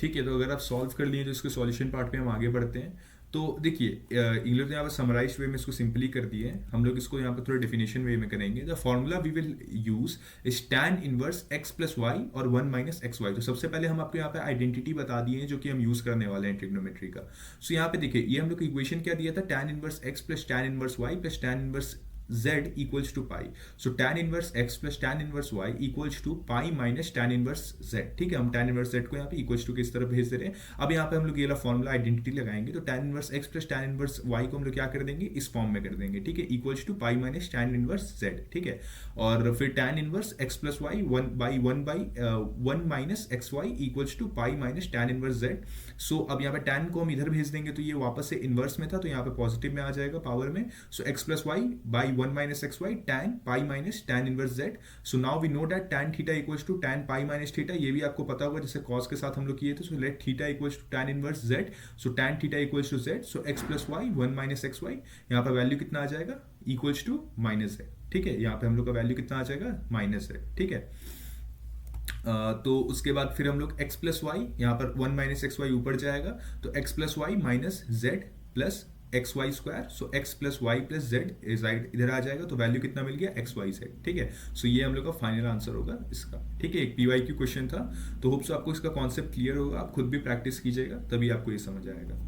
ठीक है, तो अगर आप सॉल्व कर लिए तो इसके सॉल्यूशन पार्ट पे हम आगे बढ़ते हैं। तो देखिए इंग्लिश ने यहाँ पर समराइज वे में इसको सिंपली कर दिए हैं। हम लोग इसको यहाँ पर थोड़ा डेफिनेशन वे में करेंगे। The formula we will use is tan inverse x plus y और 1 माइनस एक्स वाई। तो सबसे पहले हम आपको यहाँ पे आइडेंटिटी बता दिए हैं जो कि हम यूज करने वाले हैं ट्रिग्नोमेट्री का। सो यहाँ पे देखिए ये हम लोग को इक्वेशन क्या दिया था, tan inverse x plus tan inverse y plus tan inverse z equals to pi. So tan inverse x plus tan inverse y equals to pi minus tan inverse z. ठीक है, हम tan inverse z को यहाँ पे equals to किस तरह भेज दे रहे हैं. अब यहाँ पे हम लोग ये वाला फॉर्मूला आइडेंटिटी लगाएंगे, तो tan inverse x plus tan inverse y को हम लोग क्या कर देंगे, इस फॉर्म में कर देंगे. ठीक है, equals to pi minus tan inverse z. ठीक है, और फिर tan inverse x plus y 1 minus xy equals to pi minus tan inverse z. सो अब यहाँ पे tan को हम इधर भेज देंगे, तो ये वापस से इन्वर्स में था, तो यहाँ पे पॉजिटिव में आ जाएगा पावर में. सो x plus y by 1 minus xy tan pi minus tan inverse z. So now we know that tan theta equals to tan pi minus theta. ये भी आपको पता होगा, जैसे cos के साथ हम लोग किए थे. So let theta equals to tan inverse z. So tan theta equals to z. So x plus y 1 minus xy, यहाँ पर वैल्यू कितना आ जाएगा, equals to minus z. ठीक है, यहाँ पे हम लोग का वैल्यू कितना आ जाएगा, माइनस है. ठीक है, तो उसके बाद फिर हम लोग x प्लस वाई, यहाँ पर 1 माइनस एक्स वाई ऊपर जाएगा, तो x plus y minus z plus x y square. So x plus y plus z right इधर आ जाएगा, तो वैल्यू कितना मिल गया, एक्स वाई जेड. ठीक है, सो ये हम लोग का फाइनल आंसर होगा इसका. ठीक है, एक PYQ क्वेश्चन था, तो होप सो आपको इसका कॉन्सेप्ट क्लियर होगा. आप खुद भी प्रैक्टिस कीजिएगा, तभी आपको ये समझ आएगा.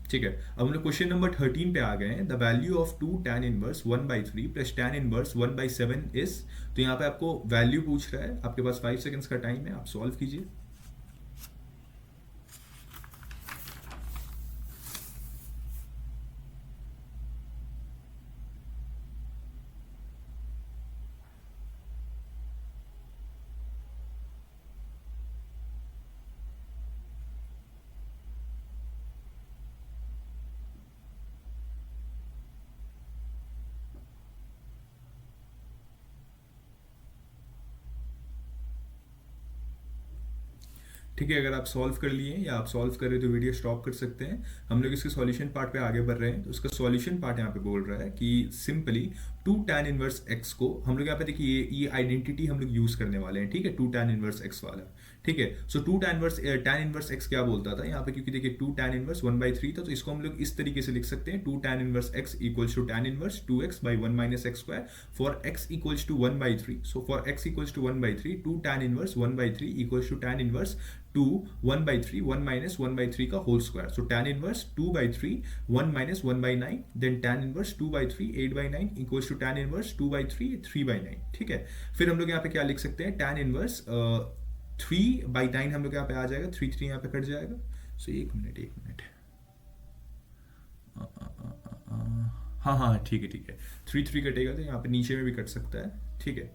ठीक है, अब हम लोग क्वेश्चन नंबर 13 पे आ गए हैं. The value of 2 tan inverse 1/3 plus tan inverse 1/7 is. तो यहाँ पे आपको वैल्यू पूछ रहा है, आपके पास 5 सेकंड्स का टाइम है, आप सॉल्व कीजिए. ठीक है, अगर आप सॉल्व कर लिए या आप सॉल्व कर रहे हो तो वीडियो स्टॉप कर सकते हैं. हम लोग इसके सॉल्यूशन पार्ट पे आगे बढ़ रहे हैं. तो उसका सॉल्यूशन पार्ट यहाँ पे बोल रहा है कि सिंपली 2 tan इनवर्स x को हम लोग यहाँ पे देखिए ये आइडेंटिटी हम लोग यूज करने वाले हैं. ठीक है, 2 tan इनवर्स x वाला. ठीक है, सो 2 tan इनवर्स x क्या बोलता था यहाँ पे, क्योंकि देखिए 2 tan इनवर्स 1/3 था, तो इसको हम लोग इस तरीके से लिख सकते हैं. 2 tan inverse x equals to tan inverse 2x by 1 minus x square for x equals to 1/3. So for x equals to 1/3, 2 tan inverse 1/3 equals to tan inverse 2 1/3 1 minus 1/3 का whole square. So tan inverse 2/3 1 minus 1/9, then tan inverse 2/3 8/9 equals to tan inverse 2/3 3/9. ठीक है, फिर हम लोग यहाँ पे क्या लिख सकते हैं, tan इनवर्स 3/9 हम लोग यहाँ पे आ जाएगा, 3 यहाँ पे कट जाएगा. सो एक मिनट हाँ ठीक है 3 कटेगा, तो यहाँ पे नीचे में भी कट सकता है. ठीक है,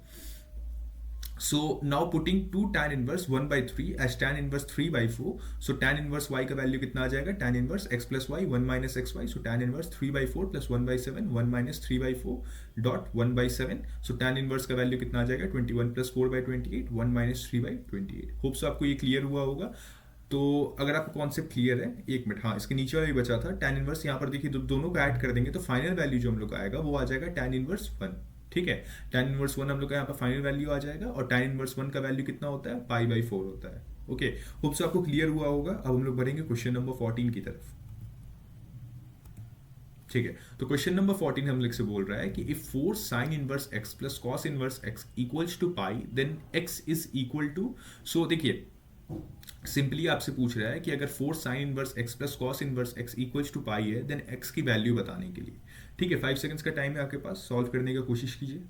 so now putting 2 tan inverse 1/3 as tan inverse 3/4. so tan inverse y का वैल्यू कितना आ जाएगा, tan inverse x plus y 1 minus xy. so tan inverse 3/4 plus 1/7 1 minus 3/4 dot 1/7. so tan inverse का वैल्यू कितना आ जाएगा, 21 plus 4/28 1 minus 3/28. होप सो आपको ये क्लियर हुआ होगा. तो अगर आपको कॉन्सेप्ट क्लियर है, एक मिनट, हाँ इसके नीचे वाला भी बचा था. tan इनवर्स यहाँ पर देखिए दोनों को ऐड कर देंगे, तो फाइनल वैल्यू जो हम लोग का आएगा वो आ जाएगा tan इनवर्स 1. ठीक है, tan इनवर्स 1 हम लोग का यहाँ पर फाइनल वैल्यू आ जाएगा, और tan इनवर्स 1 का वैल्यू कितना होता है, π/4 होता है. ओके, होप से आपको क्लियर हुआ होगा. अब हम लोग बढ़ेंगे क्वेश्चन नंबर 14 की तरफ. ठीक है, तो क्वेश्चन नंबर 14 हम लोग से बोल रहा है कि if 4 sin inverse x plus cos inverse x equals to pi, then x is equal to. So देखिए सिंपली आपसे पूछ रहा है कि अगर 4 sin inverse x plus cos inverse x equals to pi है, देन x की वैल्यू बताने के लिए. ठीक है, 5 सेकंड्स का टाइम है आपके पास, सॉल्व करने की कोशिश कीजिए.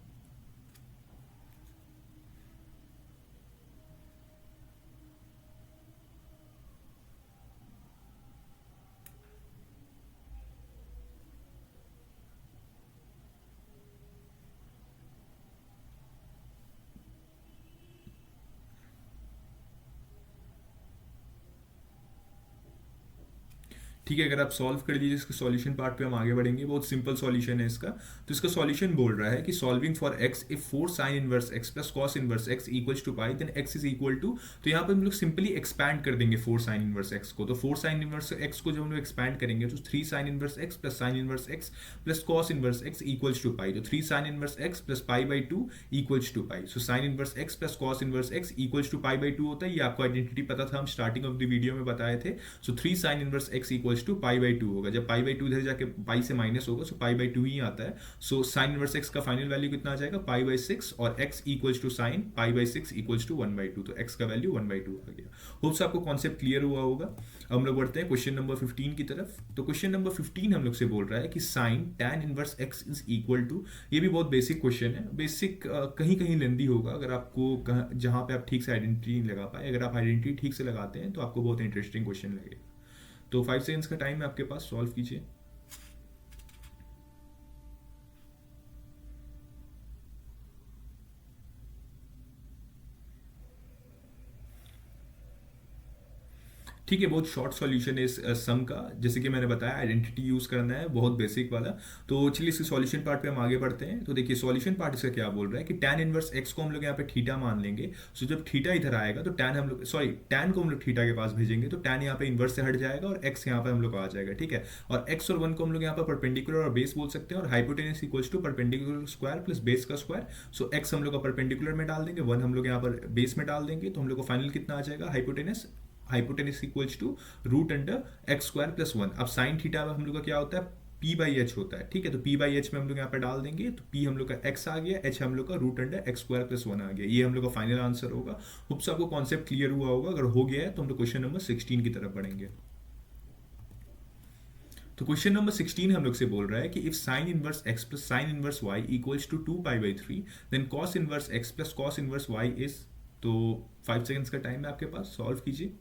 ठीक है, अगर आप सॉल्व कर लीजिए इसके सॉल्यूशन पार्ट पे हम आगे बढ़ेंगे. बहुत सिंपल सॉल्यूशन है इसका. तो इसका सॉल्यूशन बोल रहा है कि solving for x if 4 sin inverse x plus cos inverse x equals to pi, then x is equal to. तो यहाँ पे हम लोग सिंपली एक्सपैंड कर देंगे 4 sin इनवर्स x को. तो 4 sin इनवर्स x को जब हम लोग एक्सपैंड करेंगे, तो 3 sin inverse x plus sin inverse x plus cos inverse x equals to pi. तो 3 sin inverse x plus π/2 equals to pi. So sin inverse x plus cos inverse x equals to π/2 होता है. ये आपको identity पता था, हम starting of the video में बताए थे. So 3 sin inverse x equals equals to pi by two होगा। जब पाई बाई टू इधर जाके पाई से माइनस होगा सो पाई बाई टू ही आता है। सो साइन इनवर्स एक्स का फाइनल वैल्यू कितना आ जाएगा, पाई बाई सिक्स, और x equals to sine pi by six equals to one by two, तो एक्स का वैल्यू वन बाई टू आ गया। होप्स आपको कॉन्सेप्ट क्लियर हुआ होगा। अब हम लोग बढ़ते हैं क्वेश्चन नंबर 15 की तरफ। तो क्वेश्चन नंबर 15 हम लोग से बोल रहा है कि sine tan inverse x is equal to, ये भी बहुत बेसिक क्वेश्चन है, बेसिक कहीं कहीं लेंदी होगा अगर आपको जहां पे आप ठीक से आइडेंटिटी नहीं लगा पाए। अगर आप आइडेंटिटी ठीक से लगाते हैं तो आपको बहुत इंटरेस्टिंग क्वेश्चन लगेगा। तो 5 सेकंड्स का टाइम है आपके पास, सॉल्व कीजिए। ठीक है, बहुत शॉर्ट सॉल्यूशन है इस सम का। जैसे कि मैंने बताया आइडेंटिटी यूज करना है, बहुत बेसिक वाला। तो चलिए इसके सॉल्यूशन पार्ट पे हम आगे बढ़ते हैं। तो देखिए सॉल्यूशन पार्ट इसका क्या बोल रहा है कि tan इनवर्स x को हम लोग यहाँ पे थीटा मान लेंगे। सो जब थीटा इधर आएगा तो tan हम लोग tan को हम लोग थीटा के पास भेजेंगे, तो tan यहाँ पे इनवर्स से हट जाएगा और x यहाँ पे हम लोग आ जाएगा। ठीक है, और x और 1 को हम लोग यहाँ पर परपेंडिकुलर और बेस बोल सकते हैं, और hypotenuse equals to perpendicular square plus base का स्क्वायर। सो x हम लोग का परपेंडिकुलर में डाल देंगे, 1 हम लोग यहाँ पर बेस में डाल देंगे, तो हम लोग को फाइनल कितना आ जाएगा, hypotenuse equals to root under x square plus one. अब साइन थीटा हम लोग का क्या होता है, पी बाई एच होता है। ठीक है, तो पी बाई एच में हम लोग यहाँ पे डाल देंगे, तो पी हम लोग का एक्स आ गया, एच हम लोग का root under x square plus one आ गया। ये हम लोग का फाइनल आंसर होगा। होप्स आपको कॉन्सेप्ट क्लियर हुआ होगा। अगर हो गया है तो हम लोग क्वेश्चन नंबर 16 की तरफ बढ़ेंगे। तो क्वेश्चन नंबर 16 हम लोग से बोल रहा है कि if sine inverse x plus sine inverse y equals to 2 pi by 3 then cos inverse x plus cos inverse y is. तो 5 सेकंड्स का टाइम है आपके पास, सॉल्व कीजिए।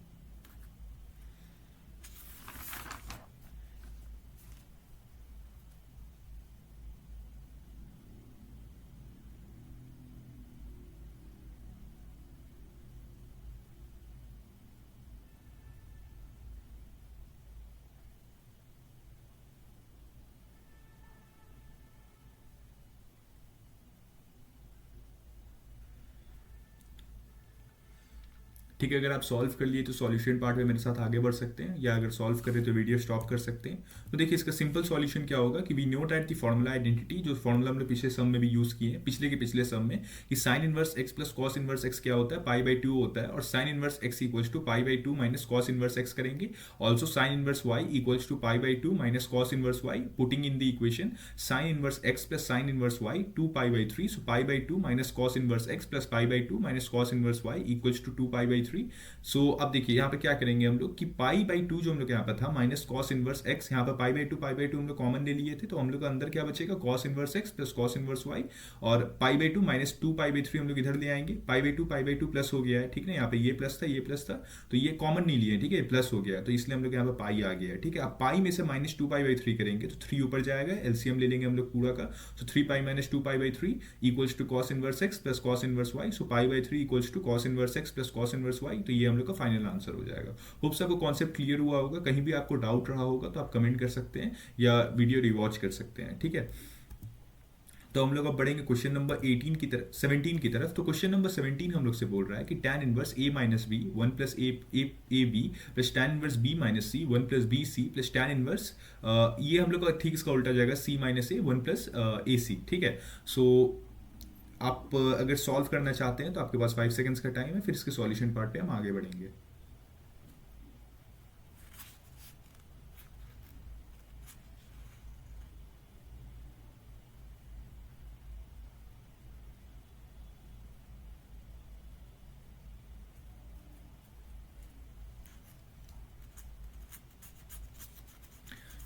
ठीक है, अगर आप सॉल्व कर लिए तो सॉल्यूशन पार्ट में मेरे साथ आगे बढ़ सकते हैं, या अगर सॉल्व करें तो वीडियो स्टॉप कर सकते हैं। तो देखिए इसका सिंपल सॉल्यूशन क्या होगा कि we note at the formula identity, जो फॉर्मूला हमने पिछले सम में भी यूज किए हैं, पिछले के पिछले सम में, कि sine inverse x plus cos inverse x क्या होता है, पाई बाई टू होता है, और sine inverse x equals to pi by two minus cos inverse x करेंगे। Also sine inverse y equals to pi by two minus cos inverse y, putting in the equation sine inverse x plus sine inverse y 2 pi by 3, so pi by two minus cos inverse x plus pi by two minus cos inverse y equals to 2 pi by 3। So अब देखिए यहाँ पे क्या करेंगे हम लोग कि पाई by to जो हम लोग यहाँ पर था माइनस कॉस इनवर्स एक्स, यहाँ पर पाई बाई टू हम लोग कॉमन ले लिए थे, तो हम लोग अंदर क्या बचेगा, cos inverse x plus cos inverse y, और pi by two minus 2 pi by 3 हम लोग इधर ले आएंगे। पाई बाई टू प्लस हो गया है, ठीक है, यहाँ पे ये प्लस था ये प्लस था, तो ये कॉमन नहीं लिए, ठीक है, प्लस हो गया, तो इसलिए हम लोग यहाँ पर पाई आ गया है। ठीक है, अब पाई में से माइनस 2 पाई बाई 3 करेंगे तो 3 ऊपर जाएगा, एलसीएम ले लेंगे हम लोग पूरा का, तो 3 pi minus 2 pi by 3 equals to cos inverse x plus cos inverse y, so pi by 3 equals to cos inverse x plus cos inverse y, तो ये हम लोग का फाइनल आंसर हो जाएगा। होप्स आपको कॉन्सेप्ट क्लियर हुआ होगा। कहीं भी आपको डाउट रहा होगा तो आप कमेंट कर सकते हैं या वीडियो रिवॉच कर सकते हैं। ठीक है, तो हम लोग अब बढ़ेंगे क्वेश्चन नंबर 18 की तरफ, 17 की तरफ। तो क्वेश्चन नंबर 17 हम लोग से बोल रहा है कि tan inverse a minus B 1 plus A B plus tan inverse b minus C 1 plus B C plus tan inverse, ये हम लोग का ठीक इसका उल्टा जाएगा, c minus A 1 plus A C. ठीक है, सो आप अगर सॉल्व करना चाहते हैं तो आपके पास 5 सेकंड्स का टाइम है, फिर इसके सॉल्यूशन पार्ट पे हम आगे बढ़ेंगे।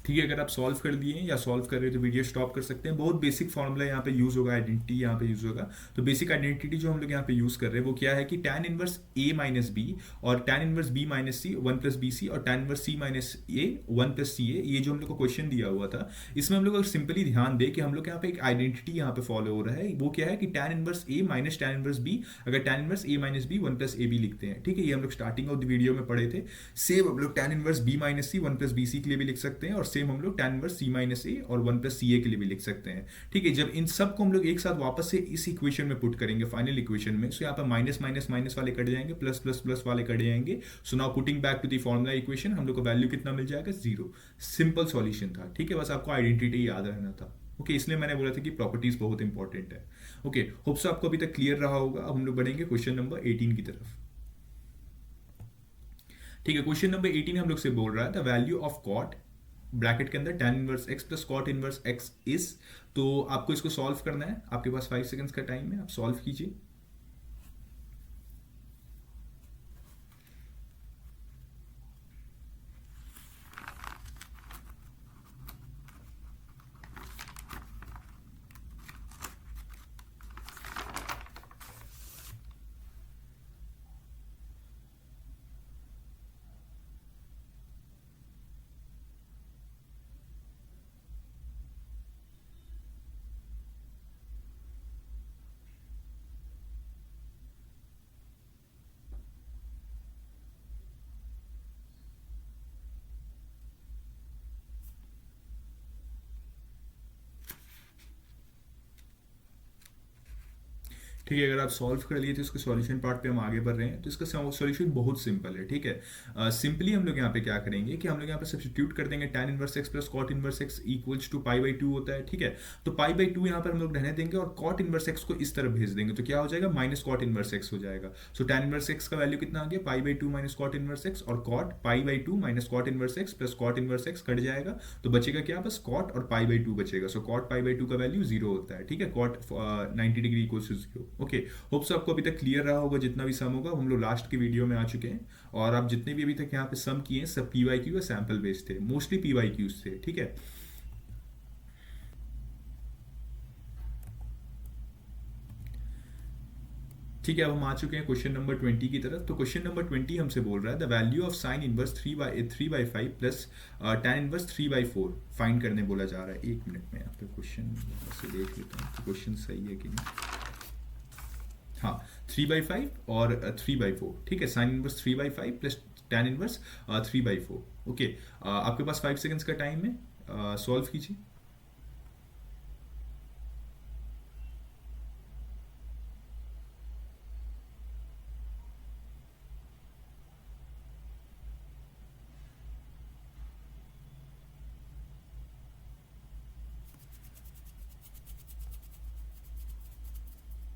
ठीक है, अगर आप सॉल्व कर दिए या सॉल्व कर रहे हो तो वीडियो स्टॉप कर सकते हैं। बहुत बेसिक फॉर्मूला यहाँ पे यूज होगा, आइडेंटिटी यहाँ पे यूज होगा। तो बेसिक आइडेंटिटी जो हम लोग यहाँ पे यूज कर रहे हैं वो क्या है कि tan inverse a minus B और tan inverse b minus C 1 plus B C और tan inverse c minus A 1 plus C A, ये जो हम लोग को क्वेश्चन दिया हुआ था, इसमें हम लोग अगर सिंपली ध्यान दे कि हम लोग यहाँ पे एक आइडेंटिटी यहाँ पे फॉलो हो रहा है। वो क्या है कि tan inverse a minus tan inverse b, अगर tan inverse a minus b 1 plus A B लिखते हैं। ठीक है, ये हम लोग स्टार्टिंग ऑफ द वीडियो में पढ़े थे। सेम हम लोग tan inverse b minus C 1 plus B सी के लिए भी लिख सकते हैं, और सेम हम लोग tan इनवर्स सी माइनस ए और 1 प्लस सी ए के लिए भी लिख सकते हैं। ठीक है, जब इन सब को हम लोग एक साथ वापस से इस इक्वेशन में पुट करेंगे, फाइनल इक्वेशन में, सो यहाँ पर माइनस माइनस माइनस वाले कट जाएंगे, प्लस प्लस प्लस वाले कट जाएंगे। So now putting back to the formula equation, हम लोग को वैल्यू कितना मिल जाएगा, 0। सिंपल सॉल्यूशन था। ठीक है, बस आपको आइडेंटिटी याद रहना था। ओके, इसलिए मैंने बोला था कि प्रॉपर्टीज बहुत इंपॉर्टेंट है। ओके, होप सो आपको अभी तक क्लियर रहा होगा। अब हम लोग बढ़ेंगे क्वेश्चन नंबर 18 की तरफ। ठीक है, क्वेश्चन नंबर 18 हम लोग से बोल रहा है the value of cot bracket के अंदर tan inverse x plus cot inverse x is, तो आपको इसको सॉल्व करना है, आपके पास 5 सेकंड्स का टाइम है, आप सॉल्व कीजिए। ठीक है, अगर आप सॉल्व कर लिए तो इसके सॉल्यूशन पार्ट पे हम आगे बढ़ रहे हैं। तो इसका सॉल्यूशन बहुत सिंपल है, ठीक है। सिंपली हम लोग यहाँ पे क्या करेंगे कि हम लोग यहाँ पे सब्स्टिट्यूट कर देंगे tan inverse x plus cot inverse x equals to pi by 2 होता है, ठीक है। तो पाई बाई 2 यहाँ पर हम लोग रहने देंगे और कॉट इनवर्स x को इस तरफ भेज देंगे, तो क्या हो जाएगा, माइनस कॉट इनवर्स x हो जाएगा। सो tan इनवर्स x का वैल्यू कितना आ गया, pi by 2 minus cot inverse x, और cot pi by 2 minus cot inverse x plus cot inverse x cut जाएगा, तो बचेगा क्या, बस कॉट और पाई बाई 2 बचेगा। सो कॉट पाई बाई 2 का वैल्यू 0 होता है, ठीक है। Cot 90 degree equals to 0। Okay, hopes आपको अभी तक क्लियर रहा होगा जितना भी सम होगा। हम लोग लास्ट की वीडियो में आ चुके हैं, और आप जितने भी अभी तक यहाँ पे सम किए हैं सब पीवाईक्यू या सैंपल बेस्ड थे, मोस्टली पीवाईक्यूज थे, ठीक है। ठीक है, अब हम आ चुके हैं क्वेश्चन नंबर 20 की तरफ। तो क्वेश्चन नंबर 20 हमसे बोल रहा है the value of sine inverse 3/5 plus tan inverse 3/4 find करने बोला जा रहा है। एक मिनट में यहाँ पे क्वेश्चन से देख लेता हूँ तो क्वेश्चन सही है कि नहीं। हाँ, 3/5 और 3/4, ठीक है। Sine inverse 3/5 plus tan inverse 3/4। Okay, आपके पास 5 सेकंड्स का टाइम है, सॉल्व कीजिए।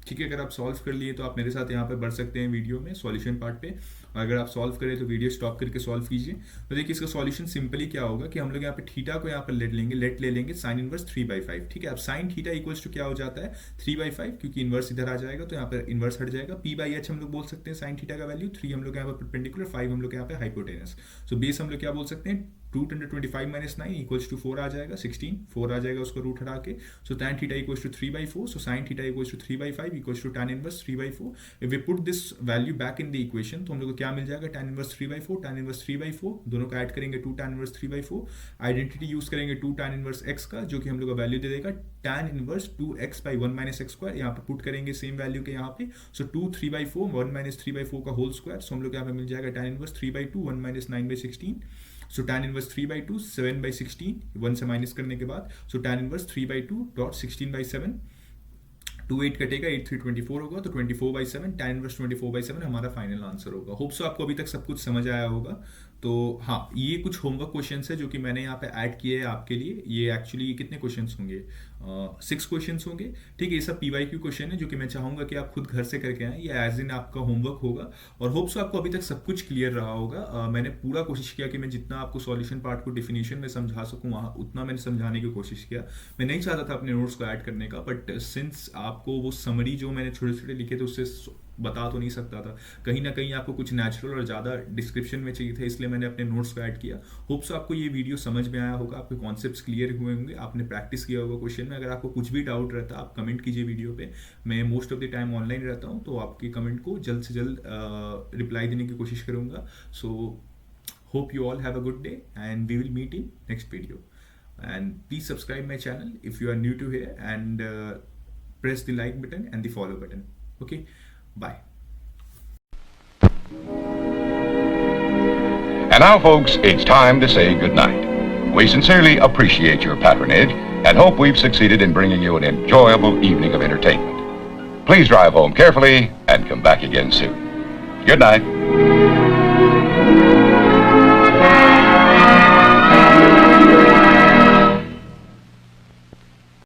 ठीक है, अगर आप सॉल्व कर लिए तो आप मेरे साथ यहाँ पे बढ़ सकते हैं वीडियो में सॉल्यूशन पार्ट पे, और अगर आप सॉल्व करें तो वीडियो स्टॉप करके सॉल्व कीजिए। तो देखिए इसका सॉल्यूशन सिंपली क्या होगा कि हम लोग यहाँ पे थीटा को यहाँ पर लेट ले लेंगे साइन इनवर्स 3/5, ठीक है। अब साइन थीटा इक्वल्स टू क्या हो जाता है, 3/5, क्योंकि इनवर्स इधर आ जाएगा तो यहाँ पर इनवर्स हट जाएगा। p/h हम लोग बोल सकते हैं साइन थीटा का वैल्यू, 3 हम लोग यहाँ पर परपेंडिकुलर, 5 हम लोग यहाँ पे हाइपोटेनस। सो बेस हम लोग क्या बोल सकते हैं, 225 माइनस 9 इक्वल्स टू 4 आ जाएगा, 16, 4 आ जाएगा उसको रूट हटा के। So tan theta equals to 3/4, so sin theta equals to 3/5 equals to tan inverse 3/4। If we put this value back in the equation तो हम लोग को क्या मिल जाएगा, tan इनवर्स 3/4, tan इनवर्स 3/4, दोनों का ऐड करेंगे 2 tan इनवर्स 3/4, आइडेंटिटी यूज करेंगे 2 tan इनवर्स x का, जो कि हम लोग का वैल्यू दे देगा tan inverse 2x by 1 minus x square. यहाँ पे पुट करेंगे सेम वैल्यू के यहाँ पे, सो 2 3/4 1 minus 3/4 का होल स्क्वायर। सो हम लोग यहाँ पे मिल जाएगा tan इनवर्स 3/2 1 minus 9/16। सो tan इनवर्स 3/2 7/16, 1 से माइनस करने के बाद, सो tan इनवर्स 3/2 डॉट 16/7, 2 8 कटेगा, 8 3 24 होगा, तो 24/7, tan इनवर्स 24/7 हमारा फाइनल आंसर होगा। होप सो आपको अभी तक सब कुछ समझ आया होगा। तो हाँ, ये कुछ होमवर्क क्वेश्चंस है जो कि मैंने यहाँ पे ऐड किए हैं आपके लिए। ये एक्चुअली कितने क्वेश्चंस होंगे, 6 क्वेश्चंस होंगे, ठीक है। ये सब पीवाईक्यू क्वेश्चन है जो कि मैं चाहूंगा कि आप खुद घर से करके आएँ, ये एज इन आपका होमवर्क होगा। और होप सो आपको अभी तक सब कुछ क्लियर रहा होगा। मैंने पूरा कोशिश किया कि मैं जितना आपको सॉल्यूशन पार्ट को डिफिनेशन में समझा सकूँ वहाँ उतना मैंने समझाने की कोशिश किया। मैं नहीं चाहता था अपने नोट्स को ऐड करने का, बट सिंस आपको वो समरी जो मैंने छोटे छोटे लिखे थे उससे बता तो नहीं सकता था, कहीं ना कहीं आपको कुछ नेचुरल और ज़्यादा डिस्क्रिप्शन में चाहिए था, इसलिए मैंने अपने नोट्स को ऐड किया। होप्स आपको ये वीडियो समझ में आया होगा, आपके कॉन्सेप्ट्स क्लियर हुए होंगे, आपने प्रैक्टिस किया होगा क्वेश्चन में। अगर आपको कुछ भी डाउट रहता है आप कमेंट कीजिए वीडियो पे, मैं most of the time online रहता हूँ, तो आपके कमेंट को जल्द से जल्द रिप्लाई देने की कोशिश करूँगा। So hope you all have a good day and we will meet in next video. And please subscribe my channel if you are new to here, and press the like button and the follow button. Okay, bye. And now, folks, it's time to say goodnight. We sincerely appreciate your patronage and hope we've succeeded in bringing you an enjoyable evening of entertainment. Please drive home carefully and come back again soon. Good night.